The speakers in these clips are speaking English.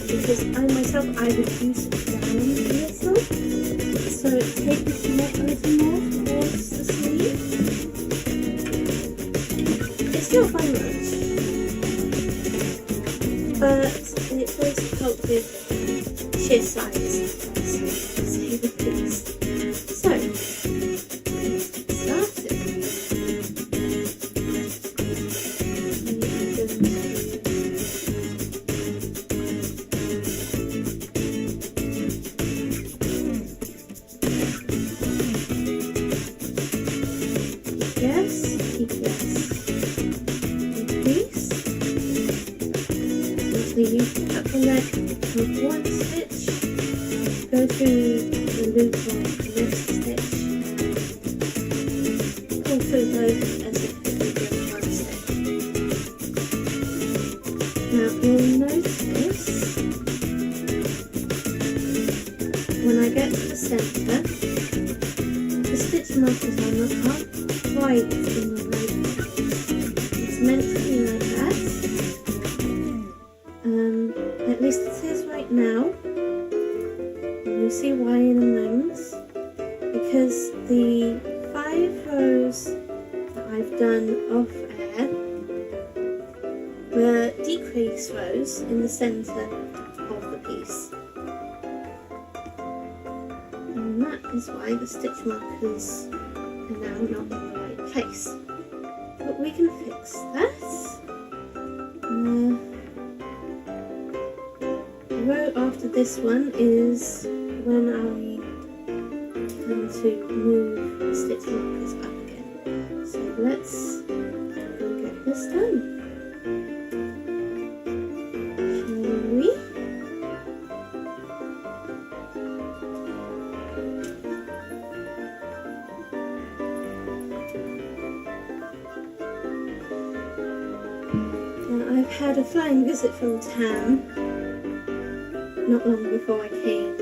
because I myself, I reduce it down a little, so it tapers the neck a little more towards the sleeve. It's not by much, but it does help with sheer size, to say the least. So, let's get started. Yes, increase. So you cut the neck with one stitch, go through the loop of the next stitch, pull through both as if it would be one stitch. Now you'll notice when I get to the centre, the stitch markers aren't quite in the right place. It's meant to be like that. At least it is right now. And you'll see why in a moment. Because the 5 rows that I've done off air were decrease rows in the centre of the piece. And that is why the stitch markers are now not in the right place. But we can fix that. The row after this one is when I come to move the stitch markers up again. So let's go get this done. Shall we? I've had a flying visit from Tam not long before I came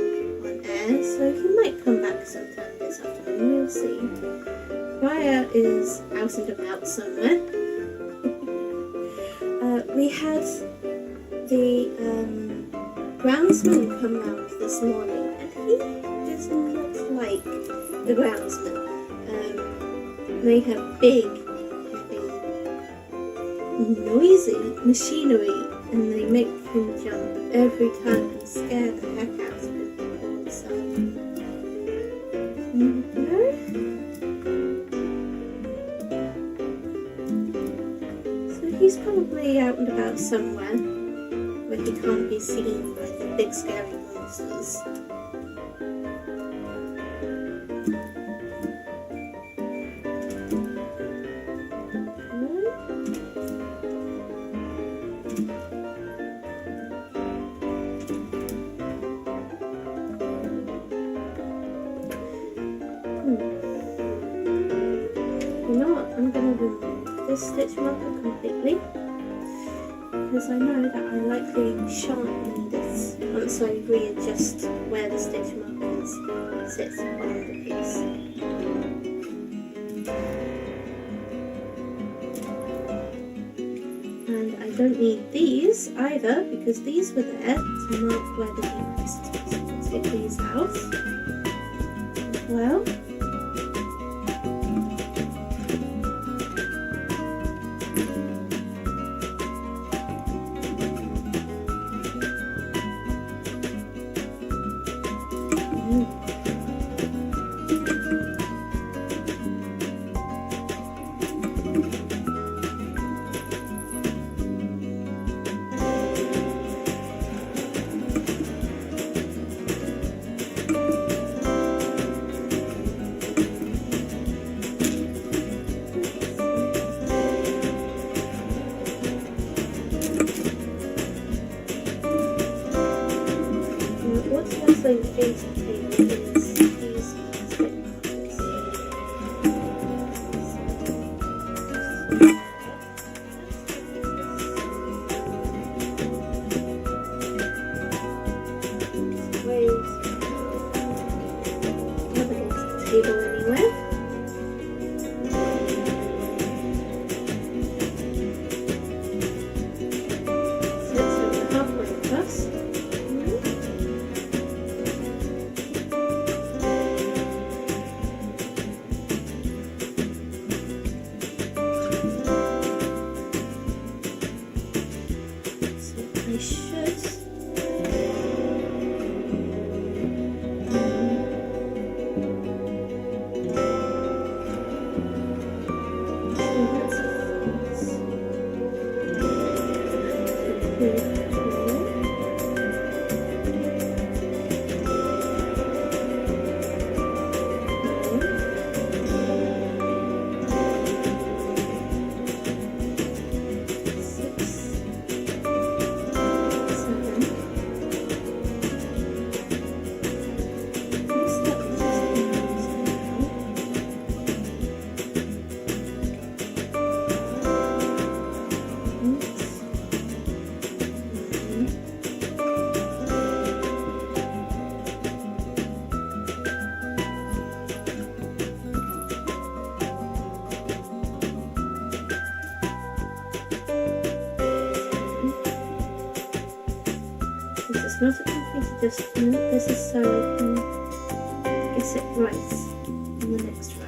on air, so he might come back sometime this afternoon, we'll see. Raya is out and about somewhere. We had the groundsman come round this morning, and he does not like the groundsman. They have big, noisy machinery, and they make him jump every time and scare the heck out of him all the time. So he's probably out and about somewhere where he can't be seen by the big scary monsters. You know what, I'm going to remove this stitch marker completely, because I know that I likely shan't need it once I readjust where the stitch markers sit on the piece. And I don't need these either, because these were there to mark where the decreases were. So I'll take these out as well. also basically is these split markers. Waves up against the table anywhere. So it's over halfway across. I should. It's not a complete adjustment, this is so I can get it right in the next row.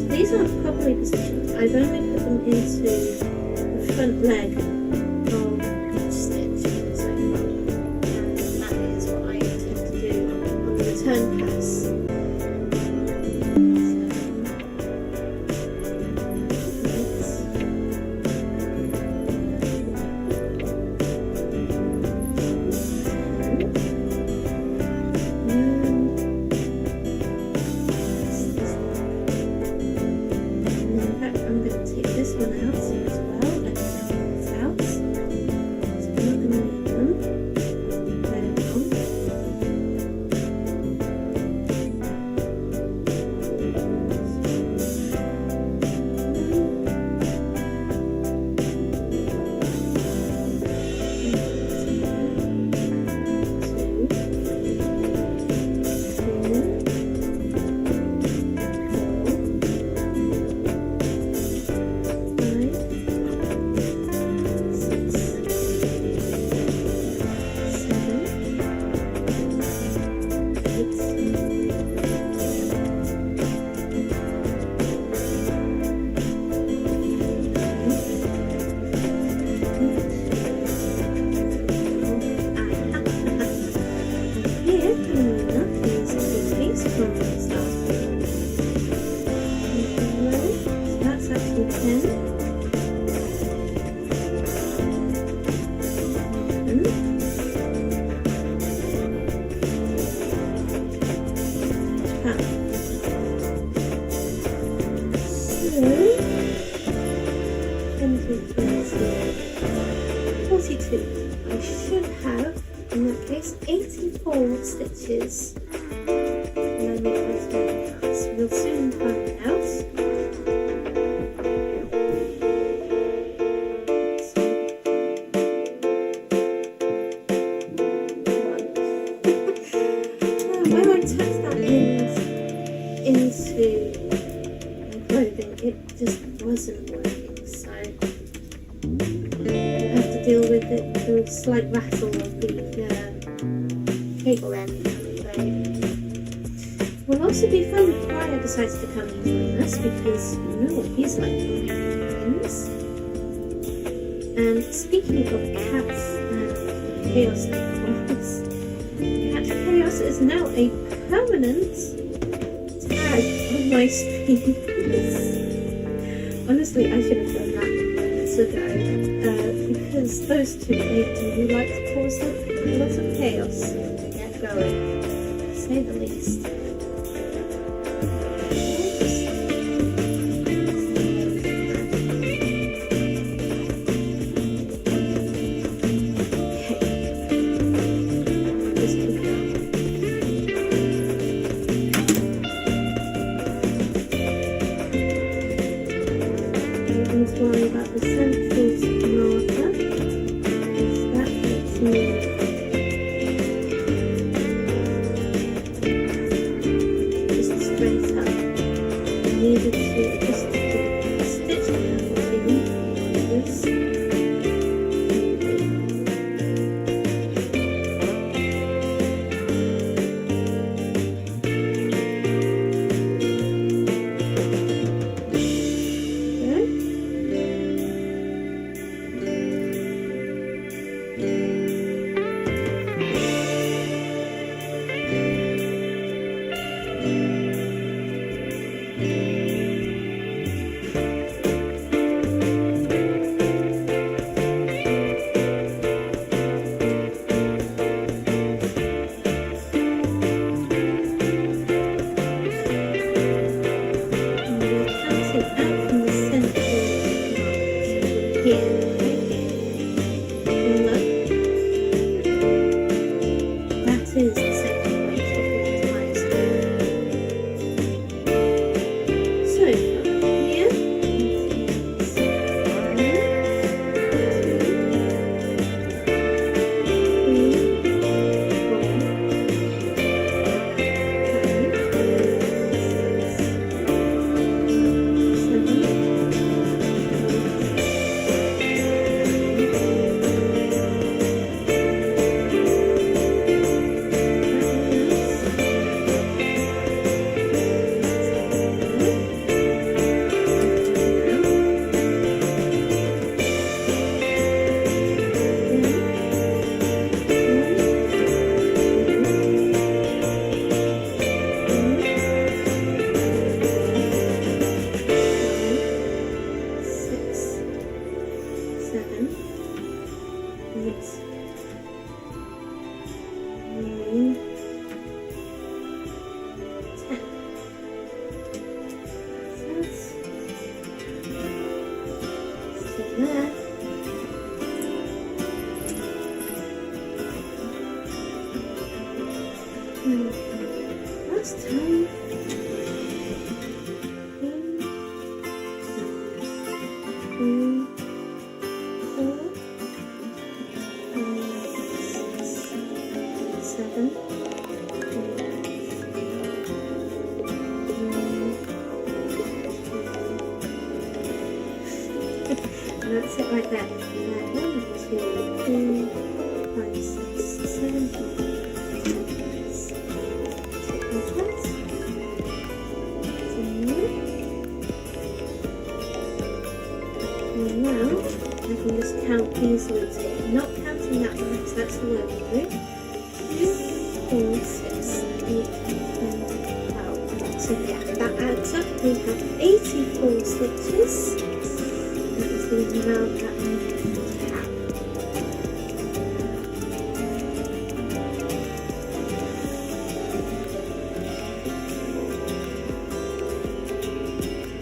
These aren't properly positioned. I've only put them into the front leg of each stitch so far, and that is what I intend to do on the return pass. I should have, in that case, 84 stitches. And I make my turn pass. We'll soon find out. When I tucked that into my clothing, it just wasn't working, so deal with the slight rattle of the cable end. It will also be fun if Ryan decides to come and join us, because you know what he's like to make things. And speaking of cats and chaos decors, Cat Chaos is now a permanent tag on my streams. Honestly, I should have done that minutes ago. Because those two do like to cause a lot of chaos to get going, to say the least. need to worry about the central marker, because that makes me just straight up. I needed to just do a stitch between this. Last time. That's it right there. 1, 2, 3, 5, 6, 7, 8. And now I can just count these ones here. Not counting that one because that's the working group. 2, 4, 6, 8, 10, 12. So yeah, that adds up. We have 84 stitches. That is the amount that I have.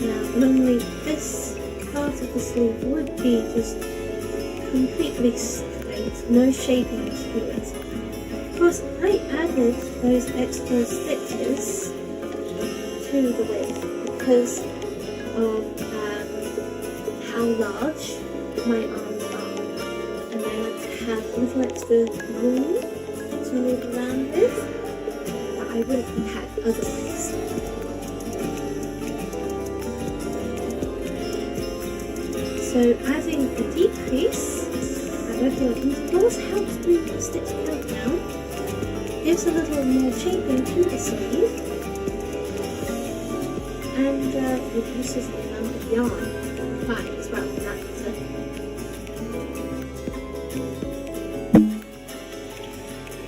Now normally this part of the sleeve would be just completely straight, no shaping to it. Of course, I added those extra stitches to the width because of how large my arms are, and I like to have a little extra room to move around with that I wouldn't have had otherwise. So adding a decrease at regular intervals helps move the stitch count down, gives a little more shaping to the sleeve, and reduces the amount of yarn applied as well. That's it.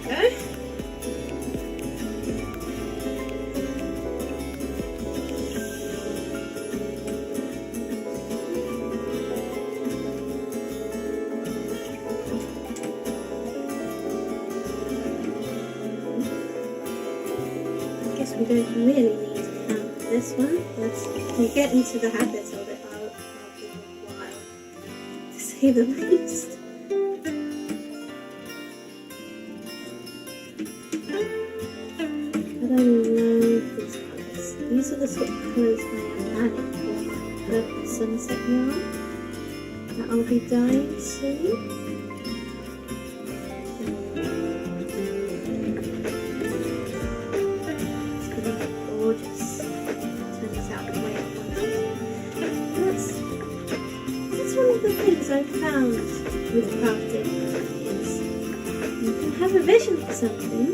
Okay. We don't really need to count this one. Once we get into the habit of it, I'll give it a while, to say the least. But I love these colours. These are the sort of colours I am planning for my the sunset yarn that I'll be dyeing soon. It's going to be gorgeous. Turns out the way I wanted. That's one of the things I've found with crafting is you can have a vision for something,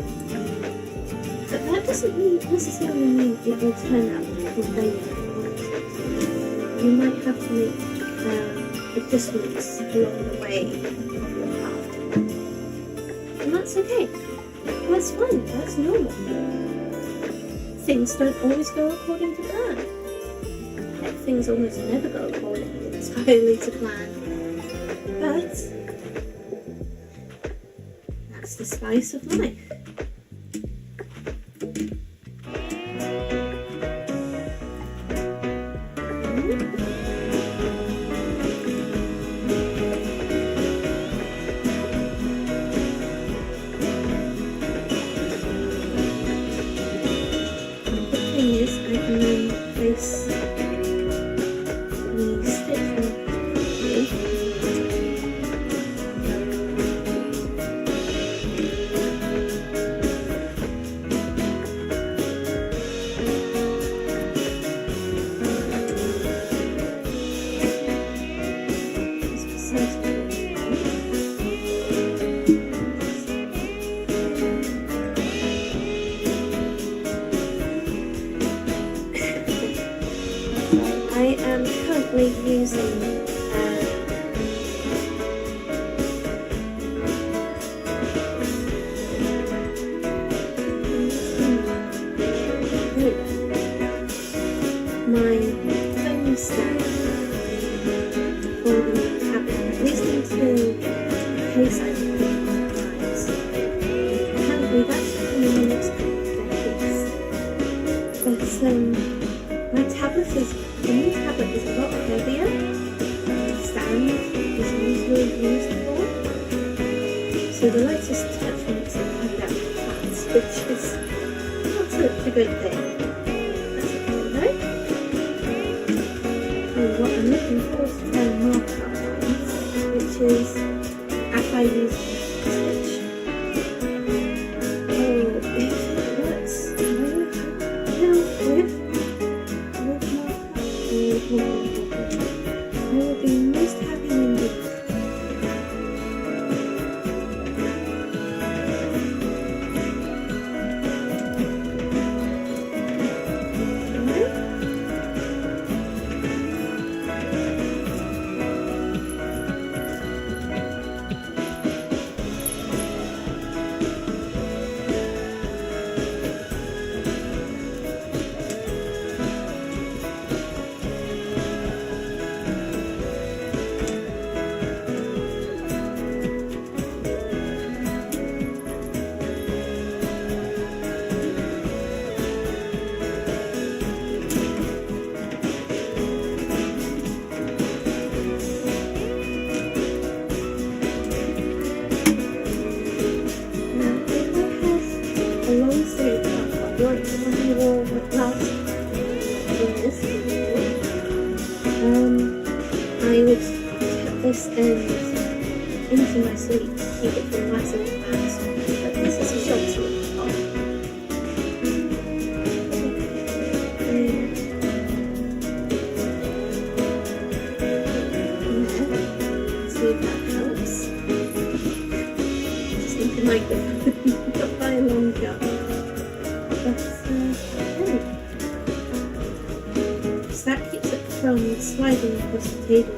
but that doesn't necessarily mean it will turn out the way you want it. You might have to make adjustments along the way of your craft. And that's okay. That's fine. That's normal. Things don't always go according to plan. Heck, things almost never go according entirely to plan. But that's the spice of life. I am currently using my phone stand for the tablet, at least until the case I can use. Apparently that's coming in the next couple of days. But my tablet is the new tablet is a lot heavier. The stand is usually used for. So the lightest touch makes it come down fast, which is not such a good thing. That's okay though. And what I'm looking forward to trying more about which is as I use Stitch. Oh, if it works I will be most happy indeed. I would tuck this end into my sleeve to keep it from waxing the bags, but this is a short sleeve top. See if that helps. Just need the microphone, not by a long shot. But so that keeps it from sliding across the table.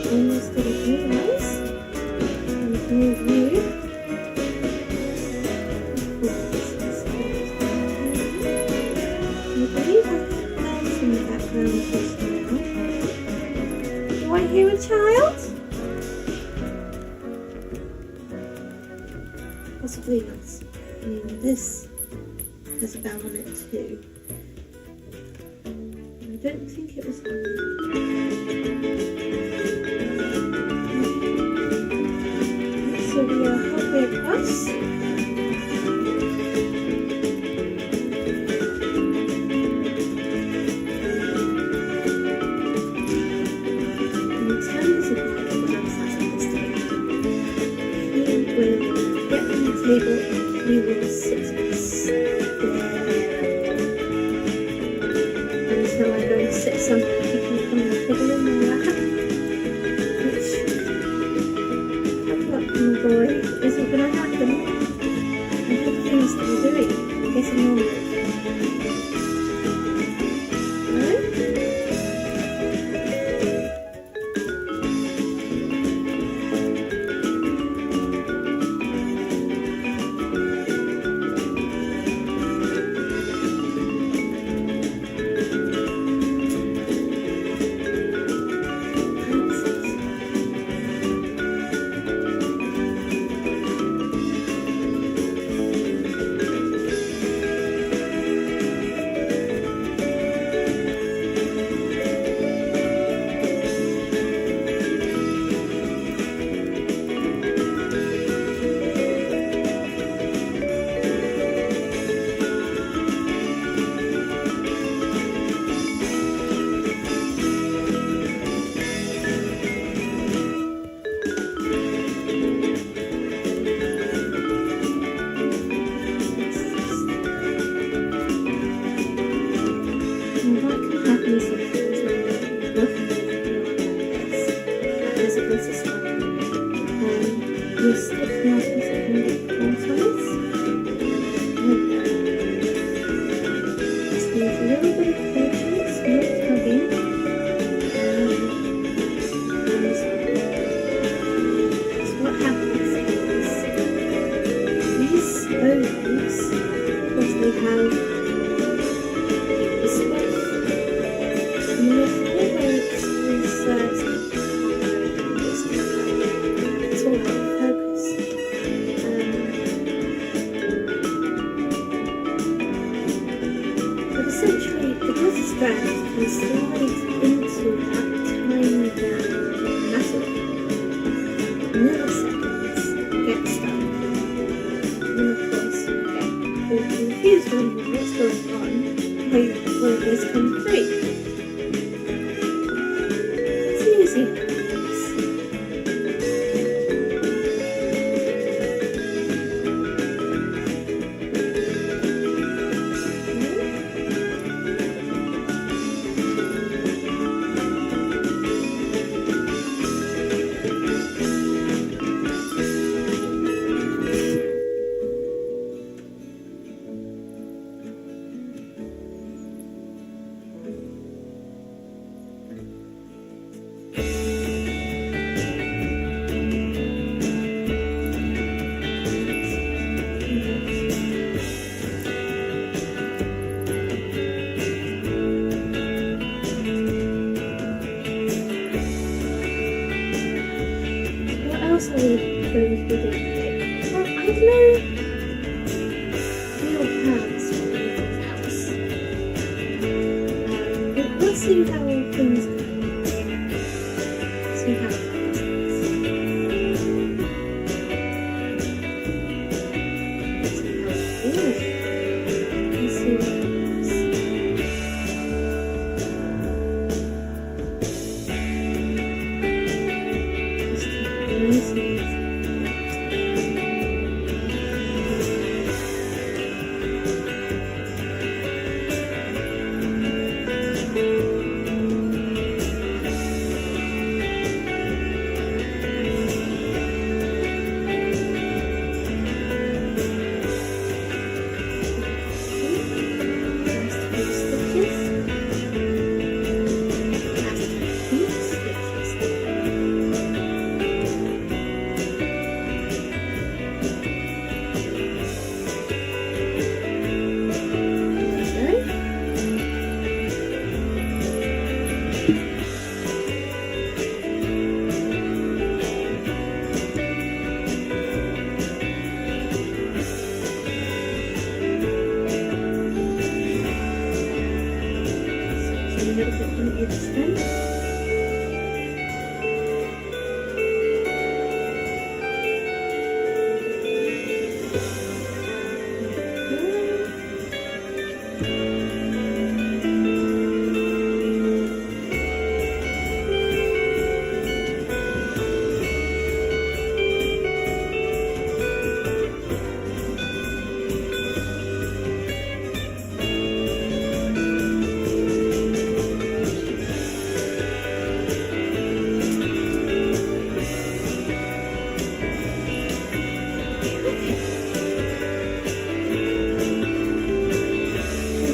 Almost did it here, guys. And new view. I believe I have clouds in the background just now. Do I hear a child? Possibly not. I mean, this has a bell on it too. I don't think it was. So we are halfway across. a little bit of patience, not tugging. So what happens is these ovaries, of course, they have the spot. And the highlights is it's all out of focus. But essentially, the glitter strand can slide into that tiny gap in the metal. Milliseconds get stuck. And of course, you get all confused wondering what's going on, why it is come free. It's easy. What else are we going to be doing today? Well, I don't know real plans for anything else. But we'll see how things go. See how it goes. See how it feels. And see what happens. Just take it nice and easy. Last few stitches. Last few stitches. There we go. So a little bit on each side.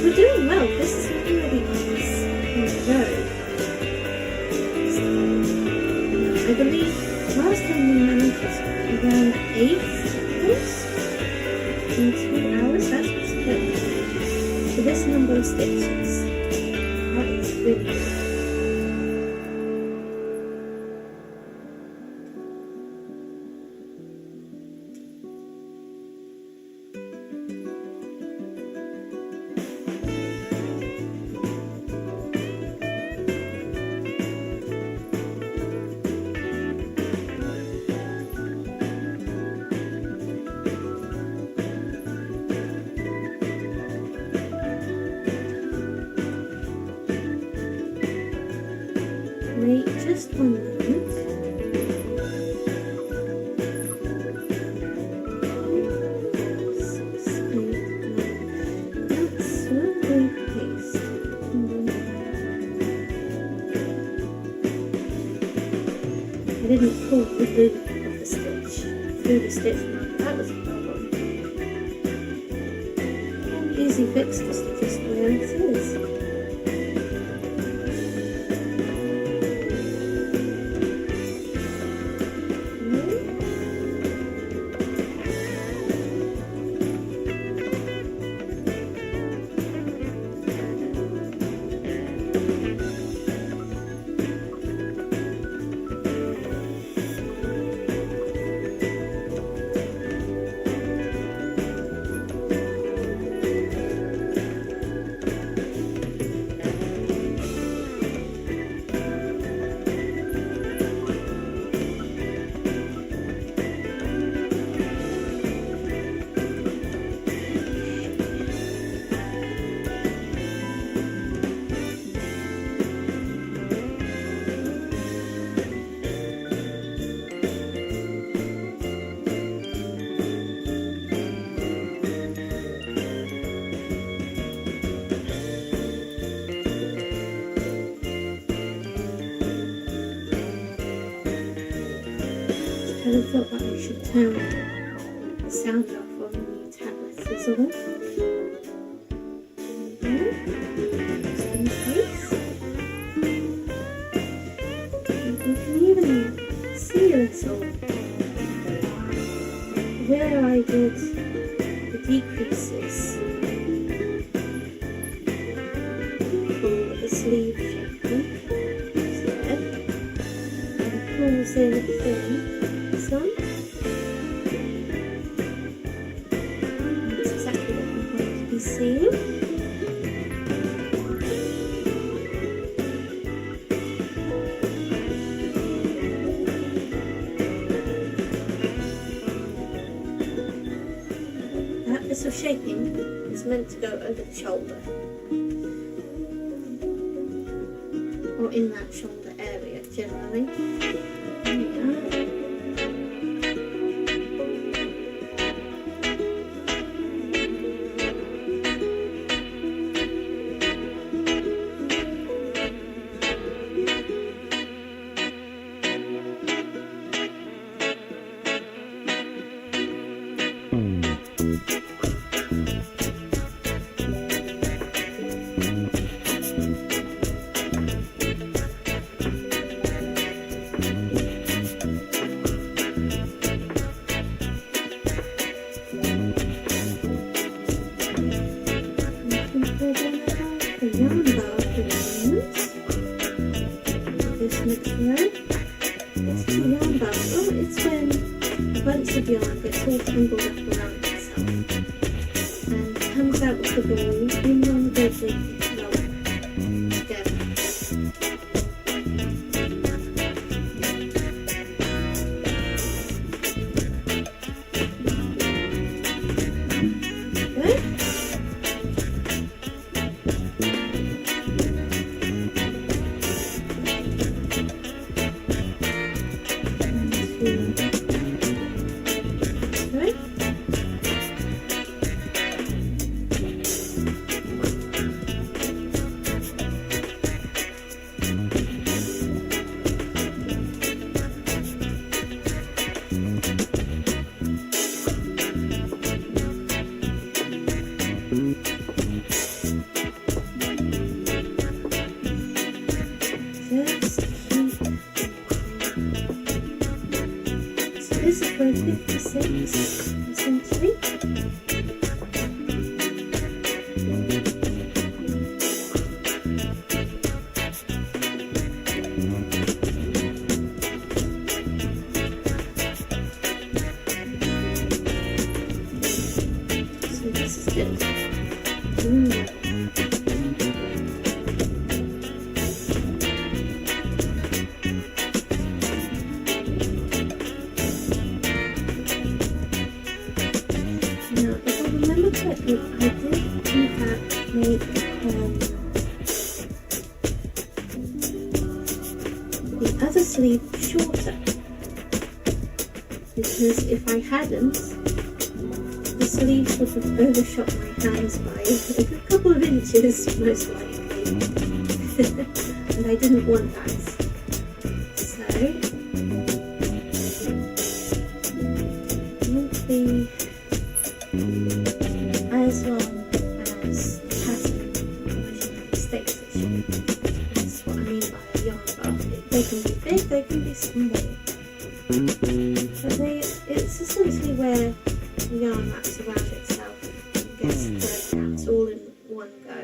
We're doing well. This is really nice on the road. I believe last time we managed was around 8 hours in 2 hours. That's what's good. For this number of stitches, that is really good. Wait just 1 moment. That's slowly paced. I didn't pull the loop of the stitch through the stitch mark. That was a problem. An easy fix just the way it is. thought that I should turn the sound off on the new tablet as well. Just in case. And you can even see a little where I did the decreases for the sleeve shaping. Pulls in through this one. That's exactly what I'm going to be seeing. That bit of shaping is meant to go over the shoulder, or in that shoulder area generally. There we are. Of yarn gets all tangled up around itself and comes out of the ball in one deadly roll together. This is for 56 essentially. So this is good. I did in fact make the other sleeve shorter, because if I hadn't, the sleeves would have overshot my hands by a couple of inches most likely, and I didn't want that. So it won't be as long as pattern stitch stitching. That's what I mean by a yarn bar. They can be big, they can be small, but it's essentially where the yarn wraps around itself and gets threaded out all in one go.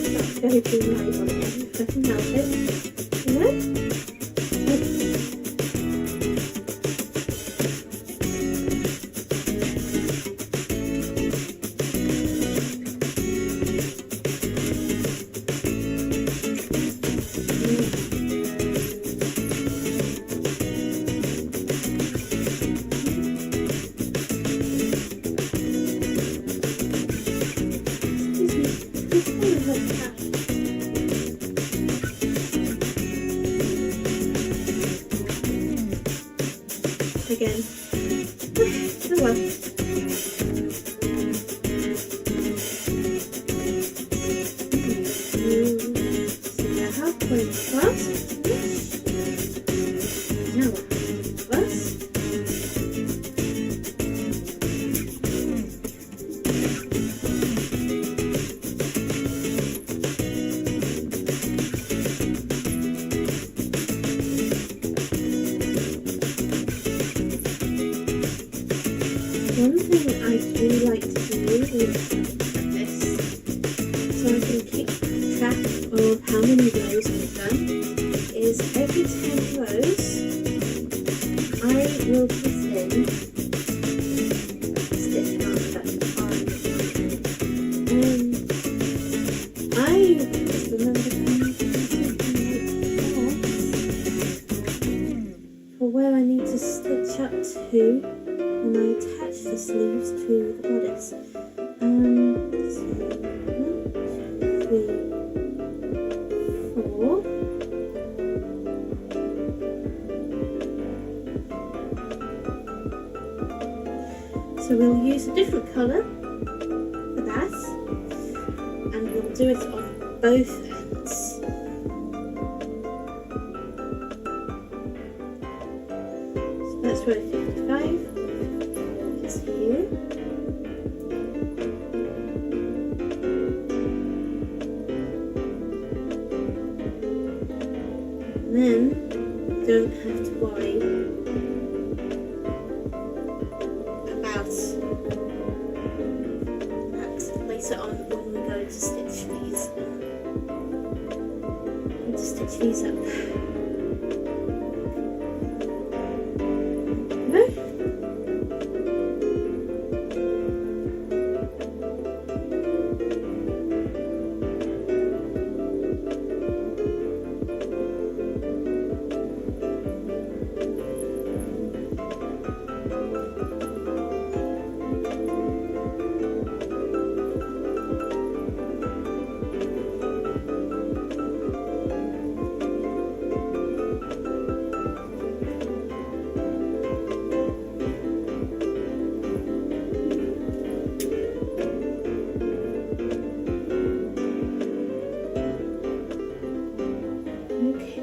not go too live on it if I can help it. You know? Again. Oh well. So we're halfway across. Now we're across. One thing I do like to do with this, so I can keep track of how many rows I've done, is every 10 rows I will put in a stitch marker on. I just remembered for where I need to stitch up to when I attach the sleeves to the bodice. So 1, 2, 3, 4. So we'll use a different colour for that, and we'll do it on both ends. So that's row 55. Here. And then you don't have to worry about that later on when we go to stitch these up. Okay.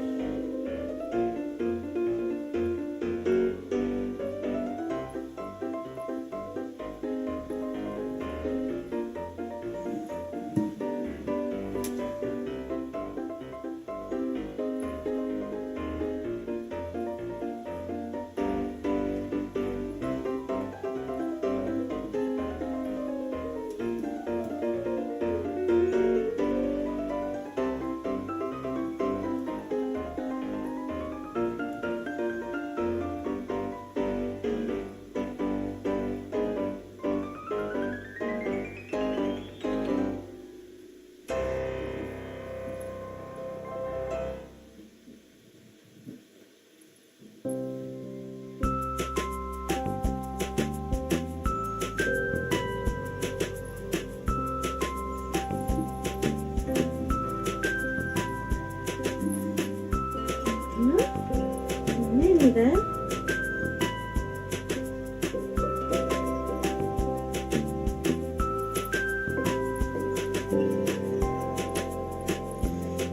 There.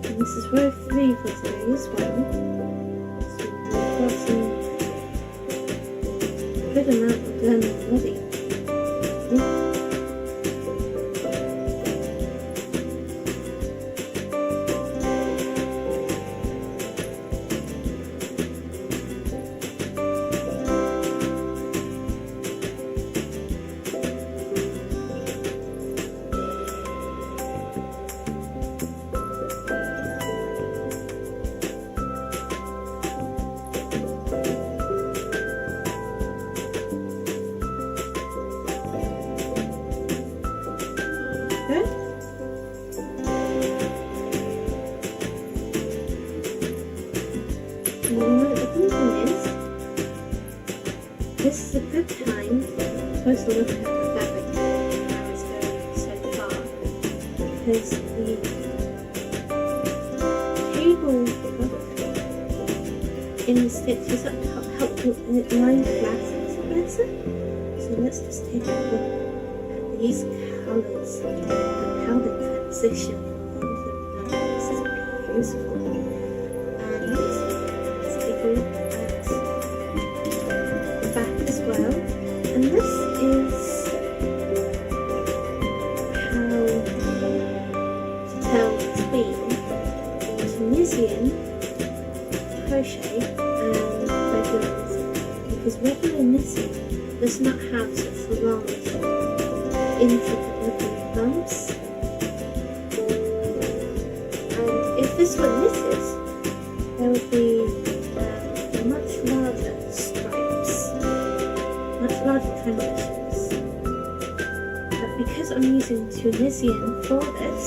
And this is row 3 for today as well. So we've got some good amount of done already. look at the fabric how it's going so far, because the cable in the stitches up top help it lie flat a little better. So let's just take a look at these colours and how they transition. This is beautiful. And let's take a look at the back as well. And this is how to tell between Tunisian crochet and regular knitting, because regular knitting does not have such large intricate looking bumps, and if this were knitted there would be much larger stripes, much larger transitions, but because I'm using Tunisian for this,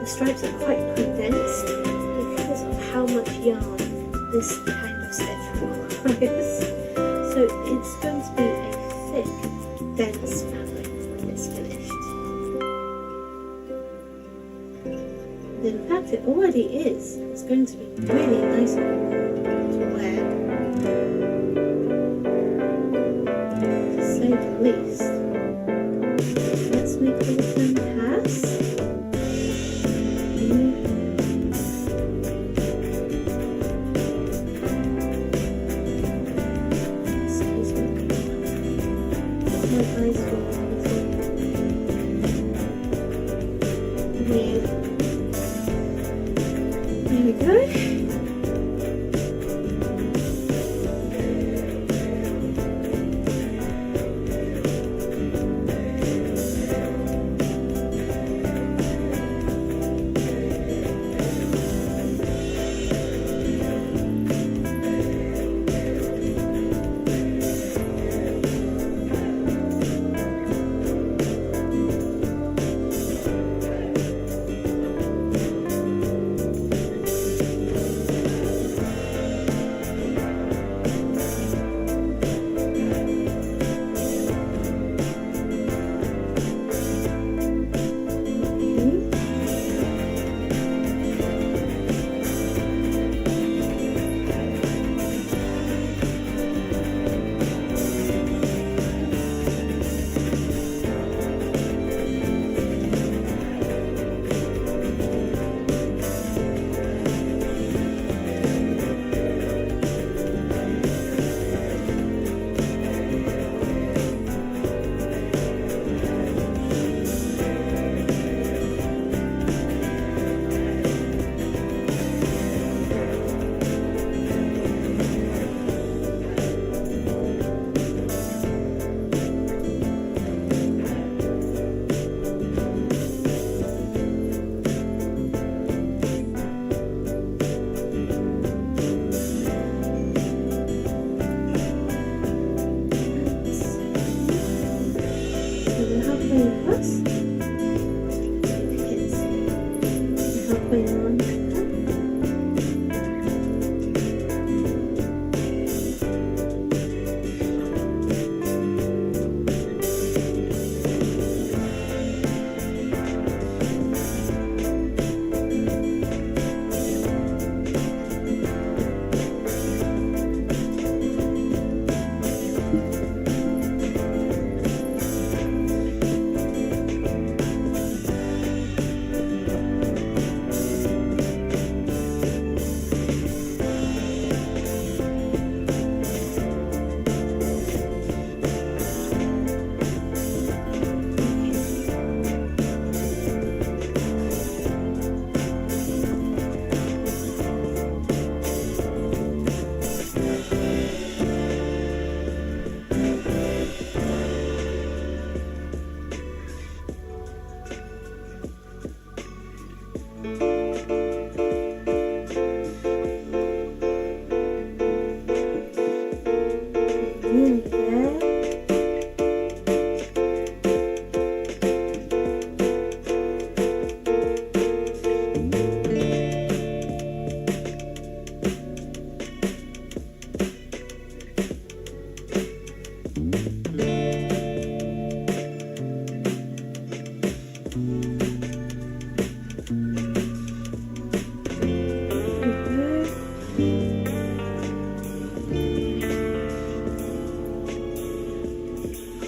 the stripes are quite condensed because of how much yarn this kind of stitch requires. So it's going to be a thick, dense fabric when it's finished. And in fact it already is. It's going to be really nice to wear, to say the least. Let's make the return pass. There we go.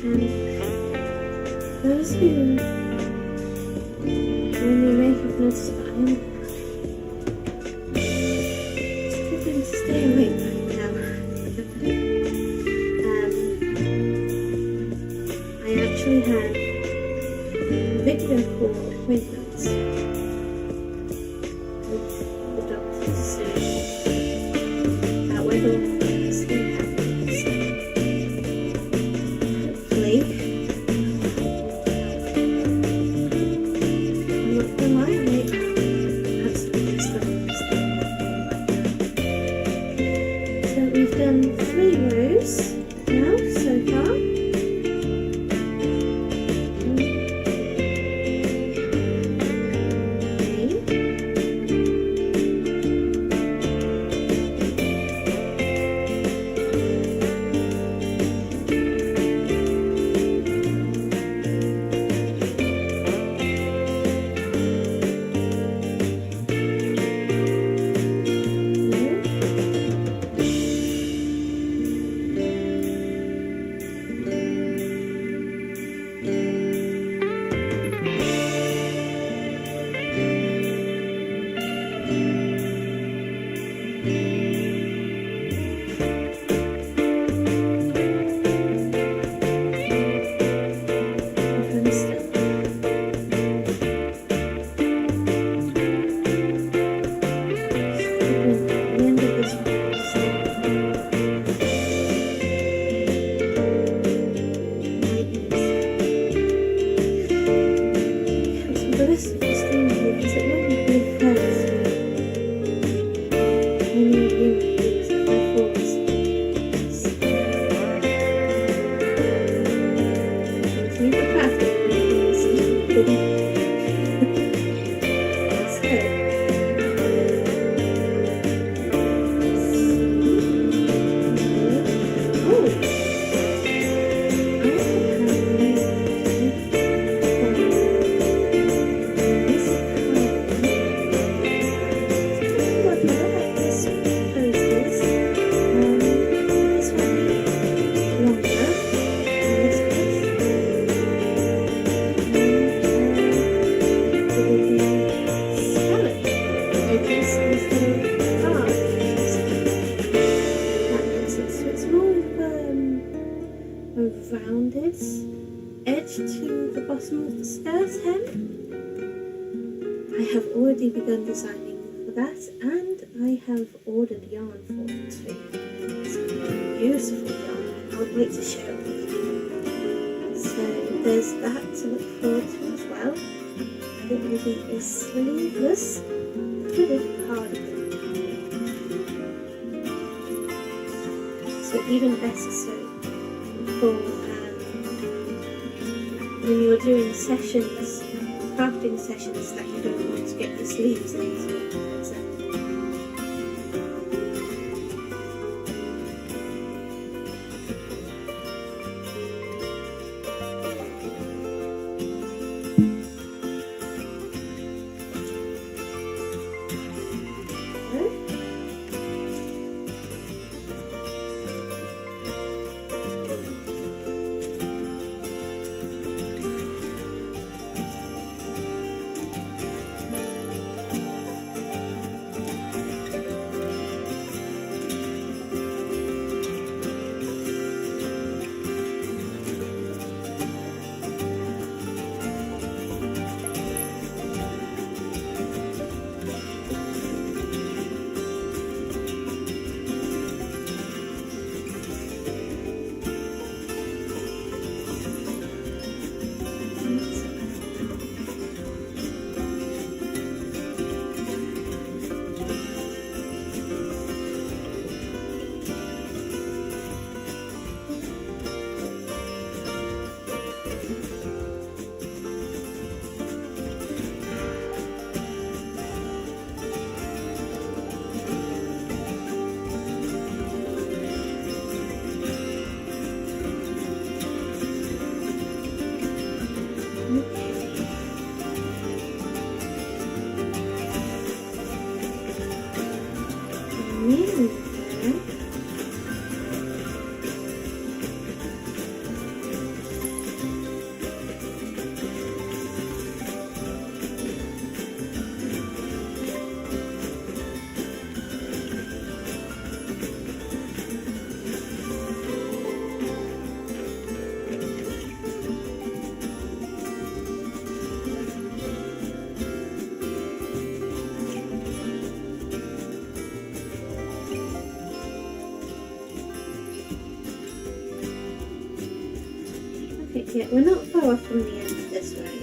And those who you may have noticed that I am struggling to stay awake right now. I actually have a video call appointments with the doctors soon about whether or not I sleep apnea. So hopefully, I'm not gonna lie, I absolutely struggle to sleep apnea. So we've done 3 rows now so far. Rounded edge to the bottom of the skirt hem. I have already begun designing for that, and I have ordered yarn for it too. It's a beautiful yarn. I can't wait to share it with you. So there's that to look forward to as well. It will be a sleeveless hooded cardigan. So even better so for when you're doing sessions, crafting sessions that you don't want to get your sleeves into. So. perfect yet. We're not far off from the end of this right now.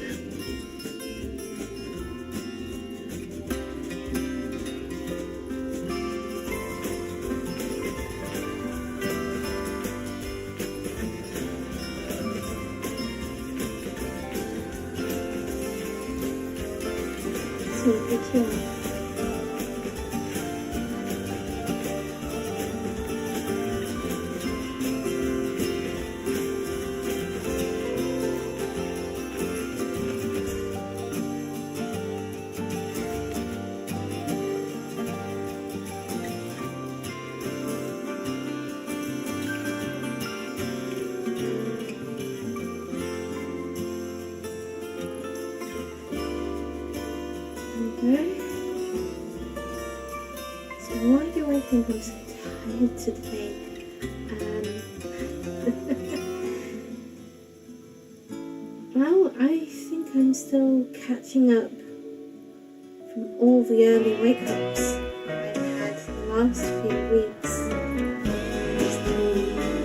So good job. So why do I think I'm so tired today? Well, I think I'm still catching up from all the early wake-ups I've had the last few weeks.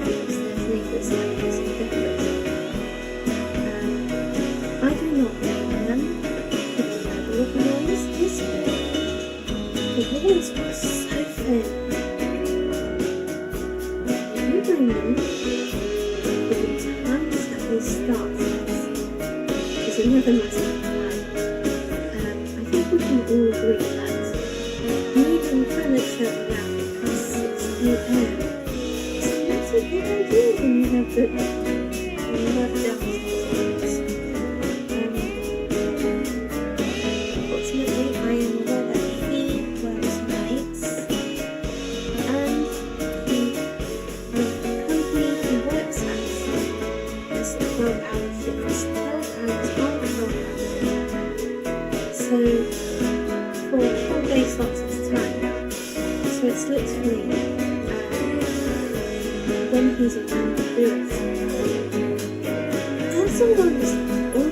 There's nothing that's happening so different. I do not know when the level of noise is good. The walls were so thin. In the moment, the times that they start is another massive plan. I think we can all agree that moving furniture around plus 6 AM is not a good idea when you have downstairs. Fortunately, I am aware that he works nights, and the company he works at is 12-hour shifts, 12 hours on, 12 hours off. So for 4 day slots at a time. So it's literally when he's around to do it. That's all understandable.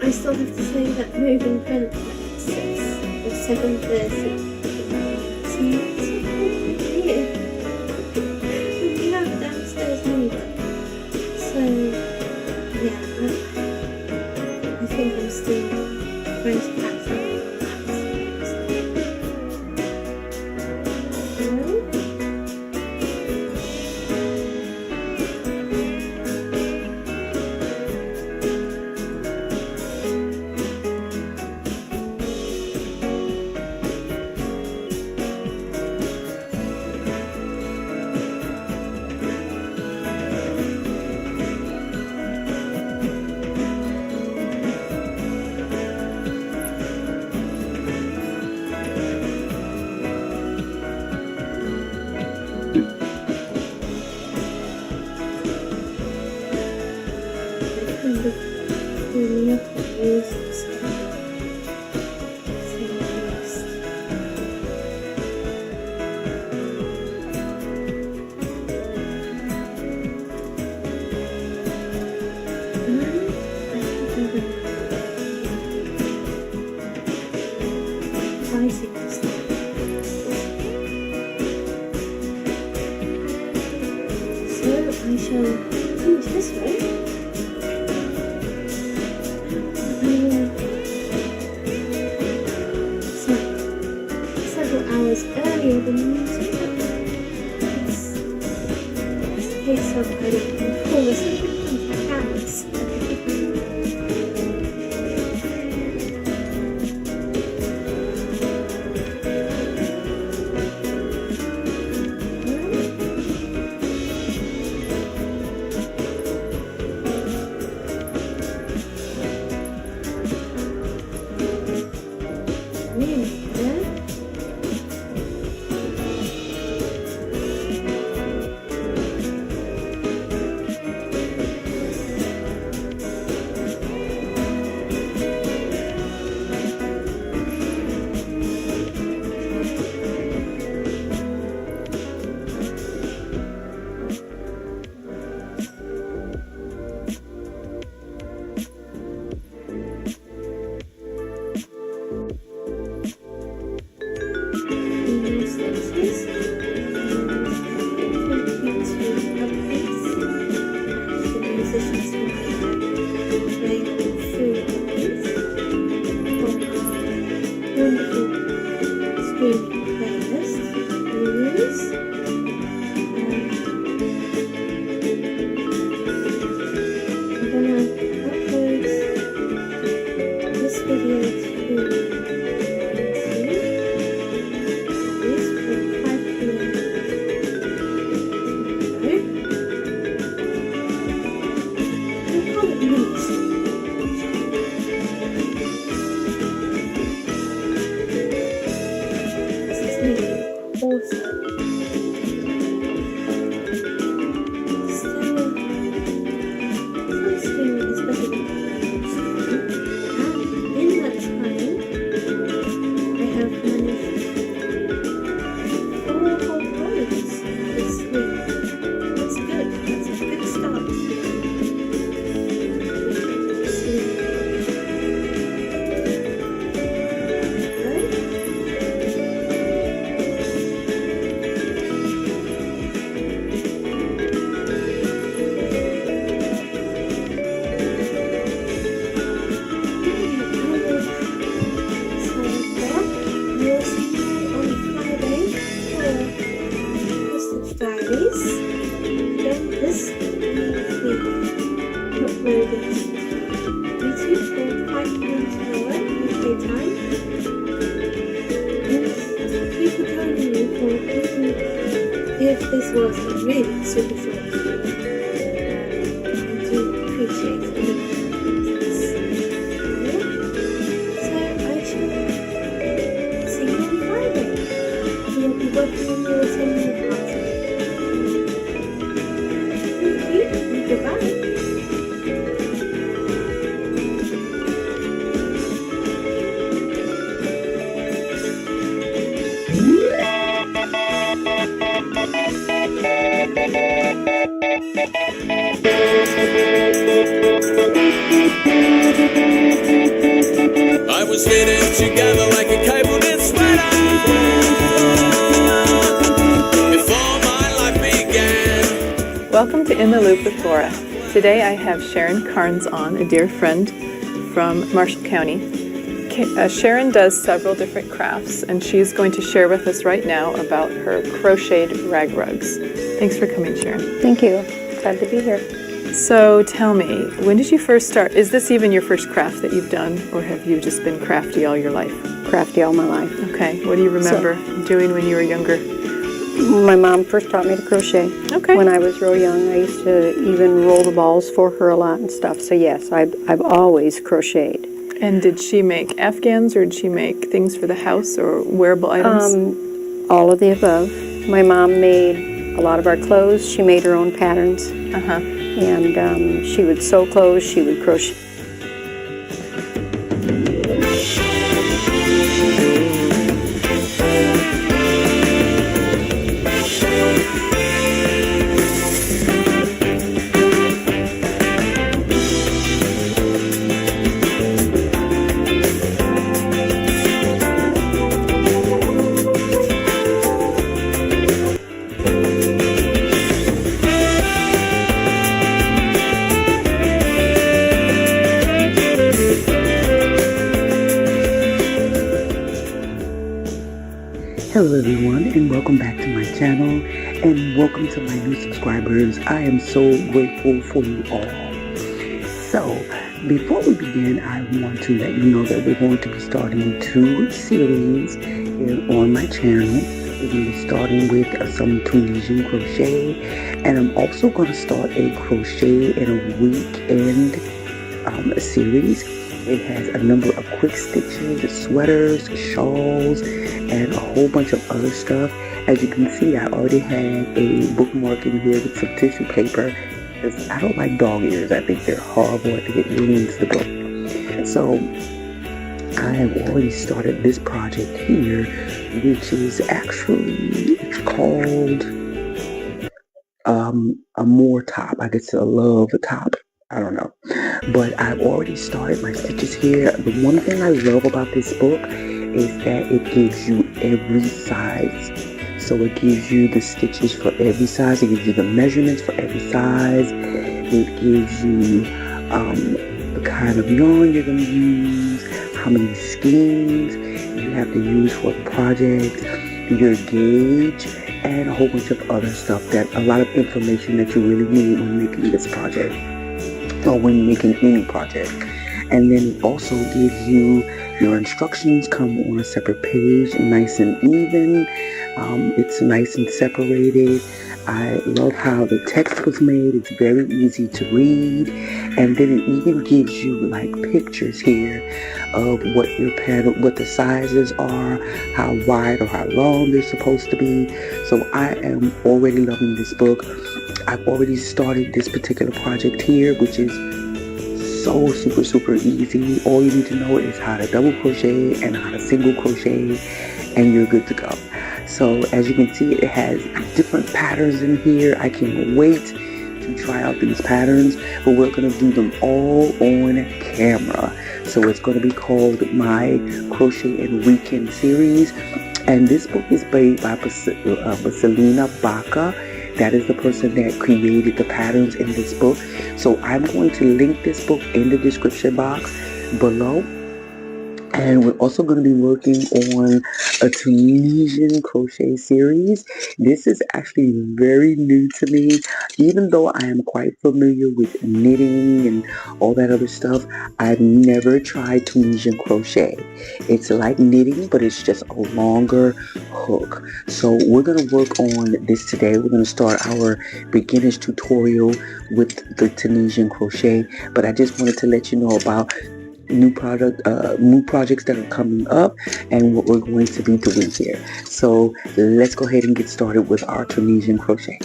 I still have to say that moving furniture at 6 or 7:30 seems so here. And we have downstairs neighbour. So yeah, I think I'm still going to catch up on that. Cleaning up the walls and stuff. So I shall finish this way. Hours earlier than usual. It's the case of I don't fall asleep in hours. if this was a really super short video, I do appreciate it. So I shall see you on Friday. We'll be working on your 10-year party. Thank you and goodbye. I was fitted together like a cabled-in sweater before my life began. Welcome to In the Loop with Laura. Today I have Sharon Carnes on, a dear friend from Marshall County. Sharon does several different crafts, and she's going to share with us right now about her crocheted rag rugs. Thanks for coming, Sharon. Thank you. Glad to be here. So tell me, when did you first start? Is this even your first craft that you've done, or have you just been crafty all your life? Crafty all my life. Okay. What do you remember doing when you were younger? My mom first taught me to crochet. Okay. When I was real young, I used to even roll the balls for her a lot and stuff. So yes, I've always crocheted. And did she make Afghans, or did she make things for the house or wearable items? All of the above. My mom made a lot of our clothes. She made her own patterns. And she would sew clothes, she would crochet. Hello everyone, and welcome back to my channel, and welcome to my new subscribers. I am so grateful for you all. So, before we begin, I want to let you know that we're going to be starting 2 series here on my channel. We're going to be starting with some Tunisian crochet, and I'm also going to start a crochet in a weekend series. It has a number of quick stitches, sweaters, shawls, and a whole bunch of other stuff. As you can see, I already had a bookmark in here with some tissue paper, because I don't like dog ears. I think they're horrible. I think it ruins the book. So I have already started this project here, which is actually, it's called a more top. I guess a love top. I don't know. But I've already started my stitches here. The one thing I love about this book is that it gives you every size. So it gives you the stitches for every size. It gives you the measurements for every size. It gives you the kind of yarn you're going to use, how many skeins you have to use for the project, your gauge, and a whole bunch of other stuff, that a lot of information that you really need when making this project, or when making any project. And then it also gives you your instructions come on a separate page, nice and even. It's nice and separated. I love how the text was made. It's very easy to read. And then it even gives you like pictures here of what your pattern, what the sizes are, how wide or how long they're supposed to be. So I am already loving this book. I've already started this particular project here, which is so super easy. All you need to know is how to double crochet and how to single crochet, and you're good to go. So as you can see, it has different patterns in here. I can't wait to try out these patterns, but we're going to do them all on camera. So it's going to be called my Crochet and Weekend series, and this book is made by Baselina Baca. That is the person that created the patterns in this book. So I'm going to link this book in the description box below. And we're also going to be working on a Tunisian crochet series. This is actually very new to me. Even though I am quite familiar with knitting and all that other stuff, I've never tried Tunisian crochet. It's like knitting, but it's just a longer hook. So we're going to work on this today. We're going to start our beginner's tutorial with the Tunisian crochet. But I just wanted to let you know about new projects that are coming up and what we're going to be doing here. So let's go ahead and get started with our Tunisian crochet.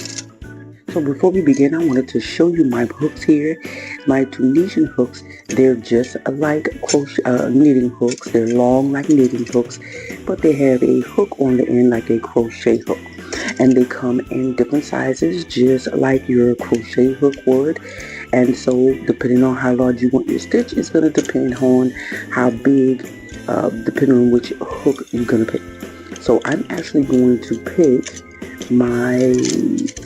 So before we begin, I wanted to show you my hooks here. My Tunisian hooks, they're just like crochet, knitting hooks. They're long like knitting hooks, but they have a hook on the end like a crochet hook. And they come in different sizes, just like your crochet hook would. And so depending on how large you want your stitch, it's going to depend on how big, depending on which hook you're going to pick. So I'm actually going to pick my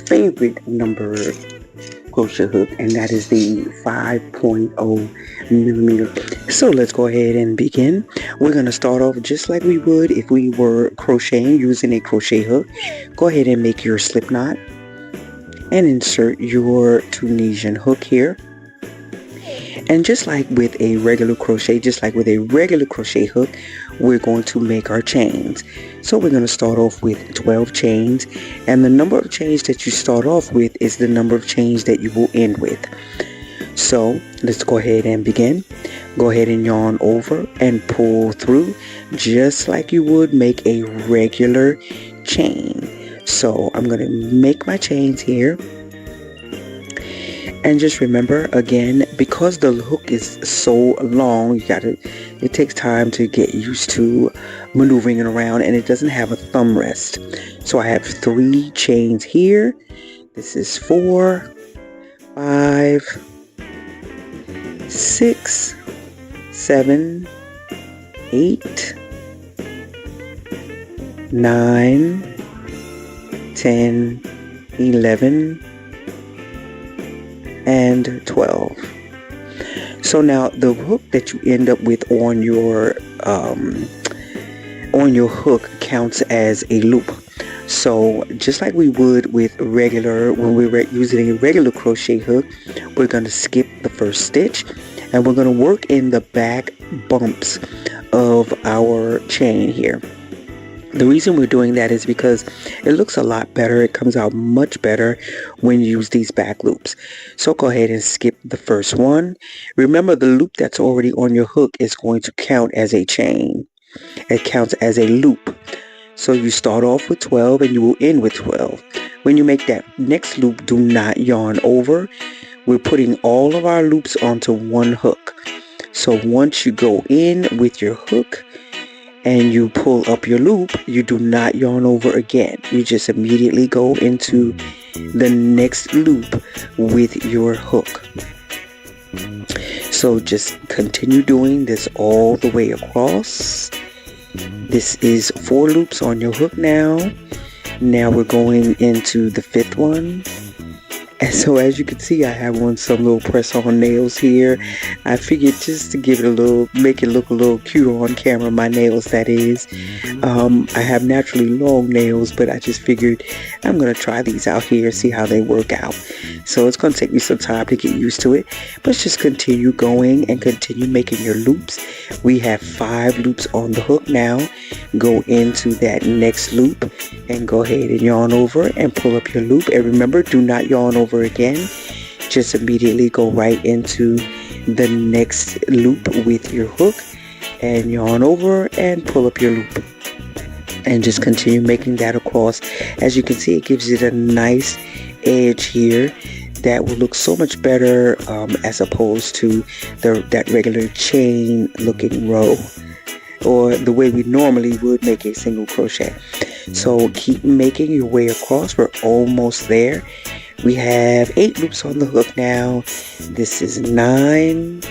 favorite number crochet hook, and that is the 5.0 millimeter. So let's go ahead and begin. We're going to start off just like we would if we were crocheting using a crochet hook. Go ahead and make your slip knot and insert your Tunisian hook here. And just like with a regular crochet hook, we're going to make our chains. So we're going to start off with 12 chains, and the number of chains that you start off with is the number of chains that you will end with. So let's go ahead and begin. Go ahead and yarn over and pull through just like you would make a regular chain. So I'm going to make my chains here. And just remember, again, because the hook is so long, it takes time to get used to maneuvering it around, and it doesn't have a thumb rest. So I have 3 chains here. This is 4, 5, 6, 7, 8, 9, 10, 11, and 12. So now the hook that you end up with on your hook counts as a loop. So just like we would with when we were using a regular crochet hook, we're going to skip the first stitch and we're going to work in the back bumps of our chain here. The reason we're doing that is because it looks a lot better. It comes out much better when you use these back loops. So go ahead and skip the first one. Remember, the loop that's already on your hook is going to count as a chain. It counts as a loop. So you start off with 12 and you will end with 12. When you make that next loop, do not yarn over. We're putting all of our loops onto one hook. So once you go in with your hook and you pull up your loop, you do not yarn over again. You just immediately go into the next loop with your hook. So just continue doing this all the way across. This is 4 loops on your hook now. Now we're going into the 5th one. And so as you can see, I have on some little press-on nails here. I figured just to give it make it look a little cuter on camera, my nails that is. I have naturally long nails, but I just figured I'm going to try these out here, see how they work out. So it's going to take me some time to get used to it, but just continue going and continue making your loops. We have 5 loops on the hook now. Go into that next loop and go ahead and yarn over and pull up your loop. And remember, do not yarn over again. Just immediately go right into the next loop with your hook and yarn over and pull up your loop. And just continue making that across. As you can see, it gives it a nice edge here that will look so much better as opposed to that regular chain looking row, or the way we normally would make a single crochet. So keep making your way across. We're almost there. We have 8 loops on the hook now. This is 9.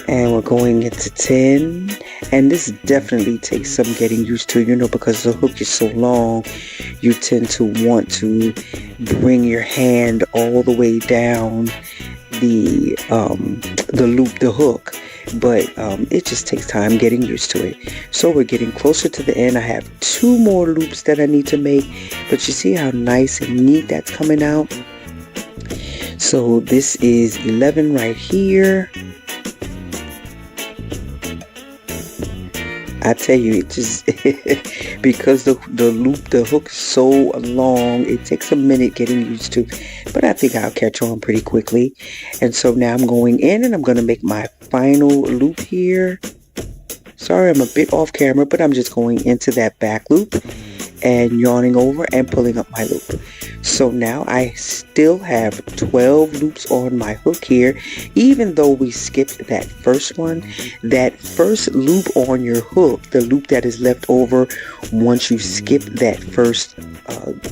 And we're going into 10. And this definitely takes some getting used to, because the hook is so long, you tend to want to bring your hand all the way down the hook, but it just takes time getting used to it. So we're getting closer to the end. I have 2 more loops that I need to make, but you see how nice and neat that's coming out. So this is 11 right here. I tell you, it just because the hook is so long, it takes a minute getting used to, but I think I'll catch on pretty quickly. And so now I'm going in and I'm going to make my final loop here. Sorry, I'm a bit off camera, but I'm just going into that back loop and yarning over and pulling up my loop. So now I still have 12 loops on my hook here, even though we skipped that first one. That first loop on your hook, the loop that is left over once you skip that first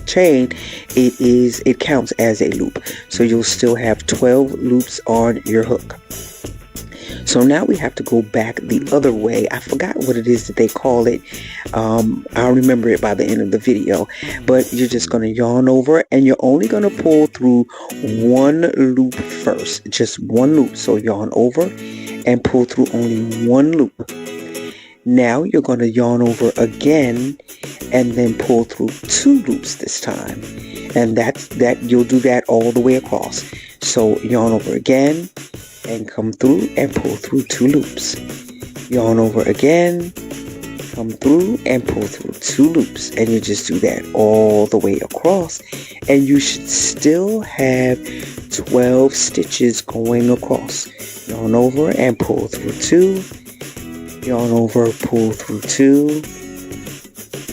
chain, it counts as a loop. So you'll still have 12 loops on your hook. So now we have to go back the other way. I forgot what it is that they call it. I'll remember it by the end of the video. But you're just going to yarn over and you're only going to pull through 1 loop first. Just 1 loop. So yarn over and pull through only 1 loop. Now you're going to yarn over again and then pull through 2 loops this time. And you'll do that all the way across. So yarn over again and come through and pull through 2 loops. Yarn over again, come through and pull through 2 loops. And you just do that all the way across. And you should still have 12 stitches going across. Yarn over and pull through 2. Yarn over, pull through 2.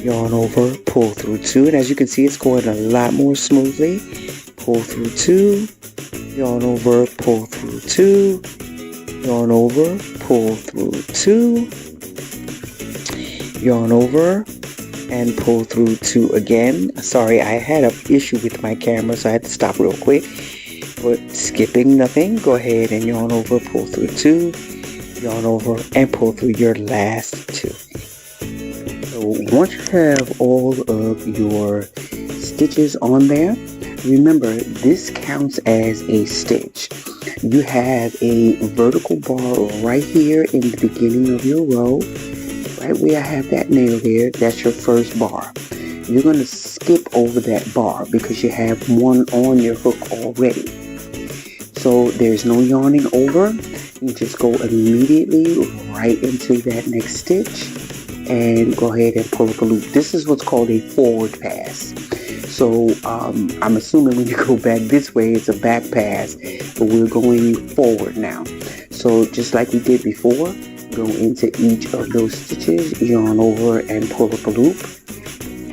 Yarn over, pull through 2. And as you can see, it's going a lot more smoothly. Pull through 2. Yarn over, pull through 2, yarn over, pull through 2, yarn over, and pull through 2 again. Sorry, I had an issue with my camera, so I had to stop real quick. But skipping nothing, go ahead and yarn over, pull through 2, yarn over, and pull through your last 2. So once you have all of your stitches on there, remember, this counts as a stitch. You have a vertical bar right here in the beginning of your row. Right where I have that nail there, that's your first bar. You're going to skip over that bar because you have one on your hook already. So there's no yarning over. You just go immediately right into that next stitch and go ahead and pull up a loop. This is what's called a forward pass. So I'm assuming when you go back this way, it's a back pass, but we're going forward now. So just like we did before, go into each of those stitches, yarn over and pull up a loop,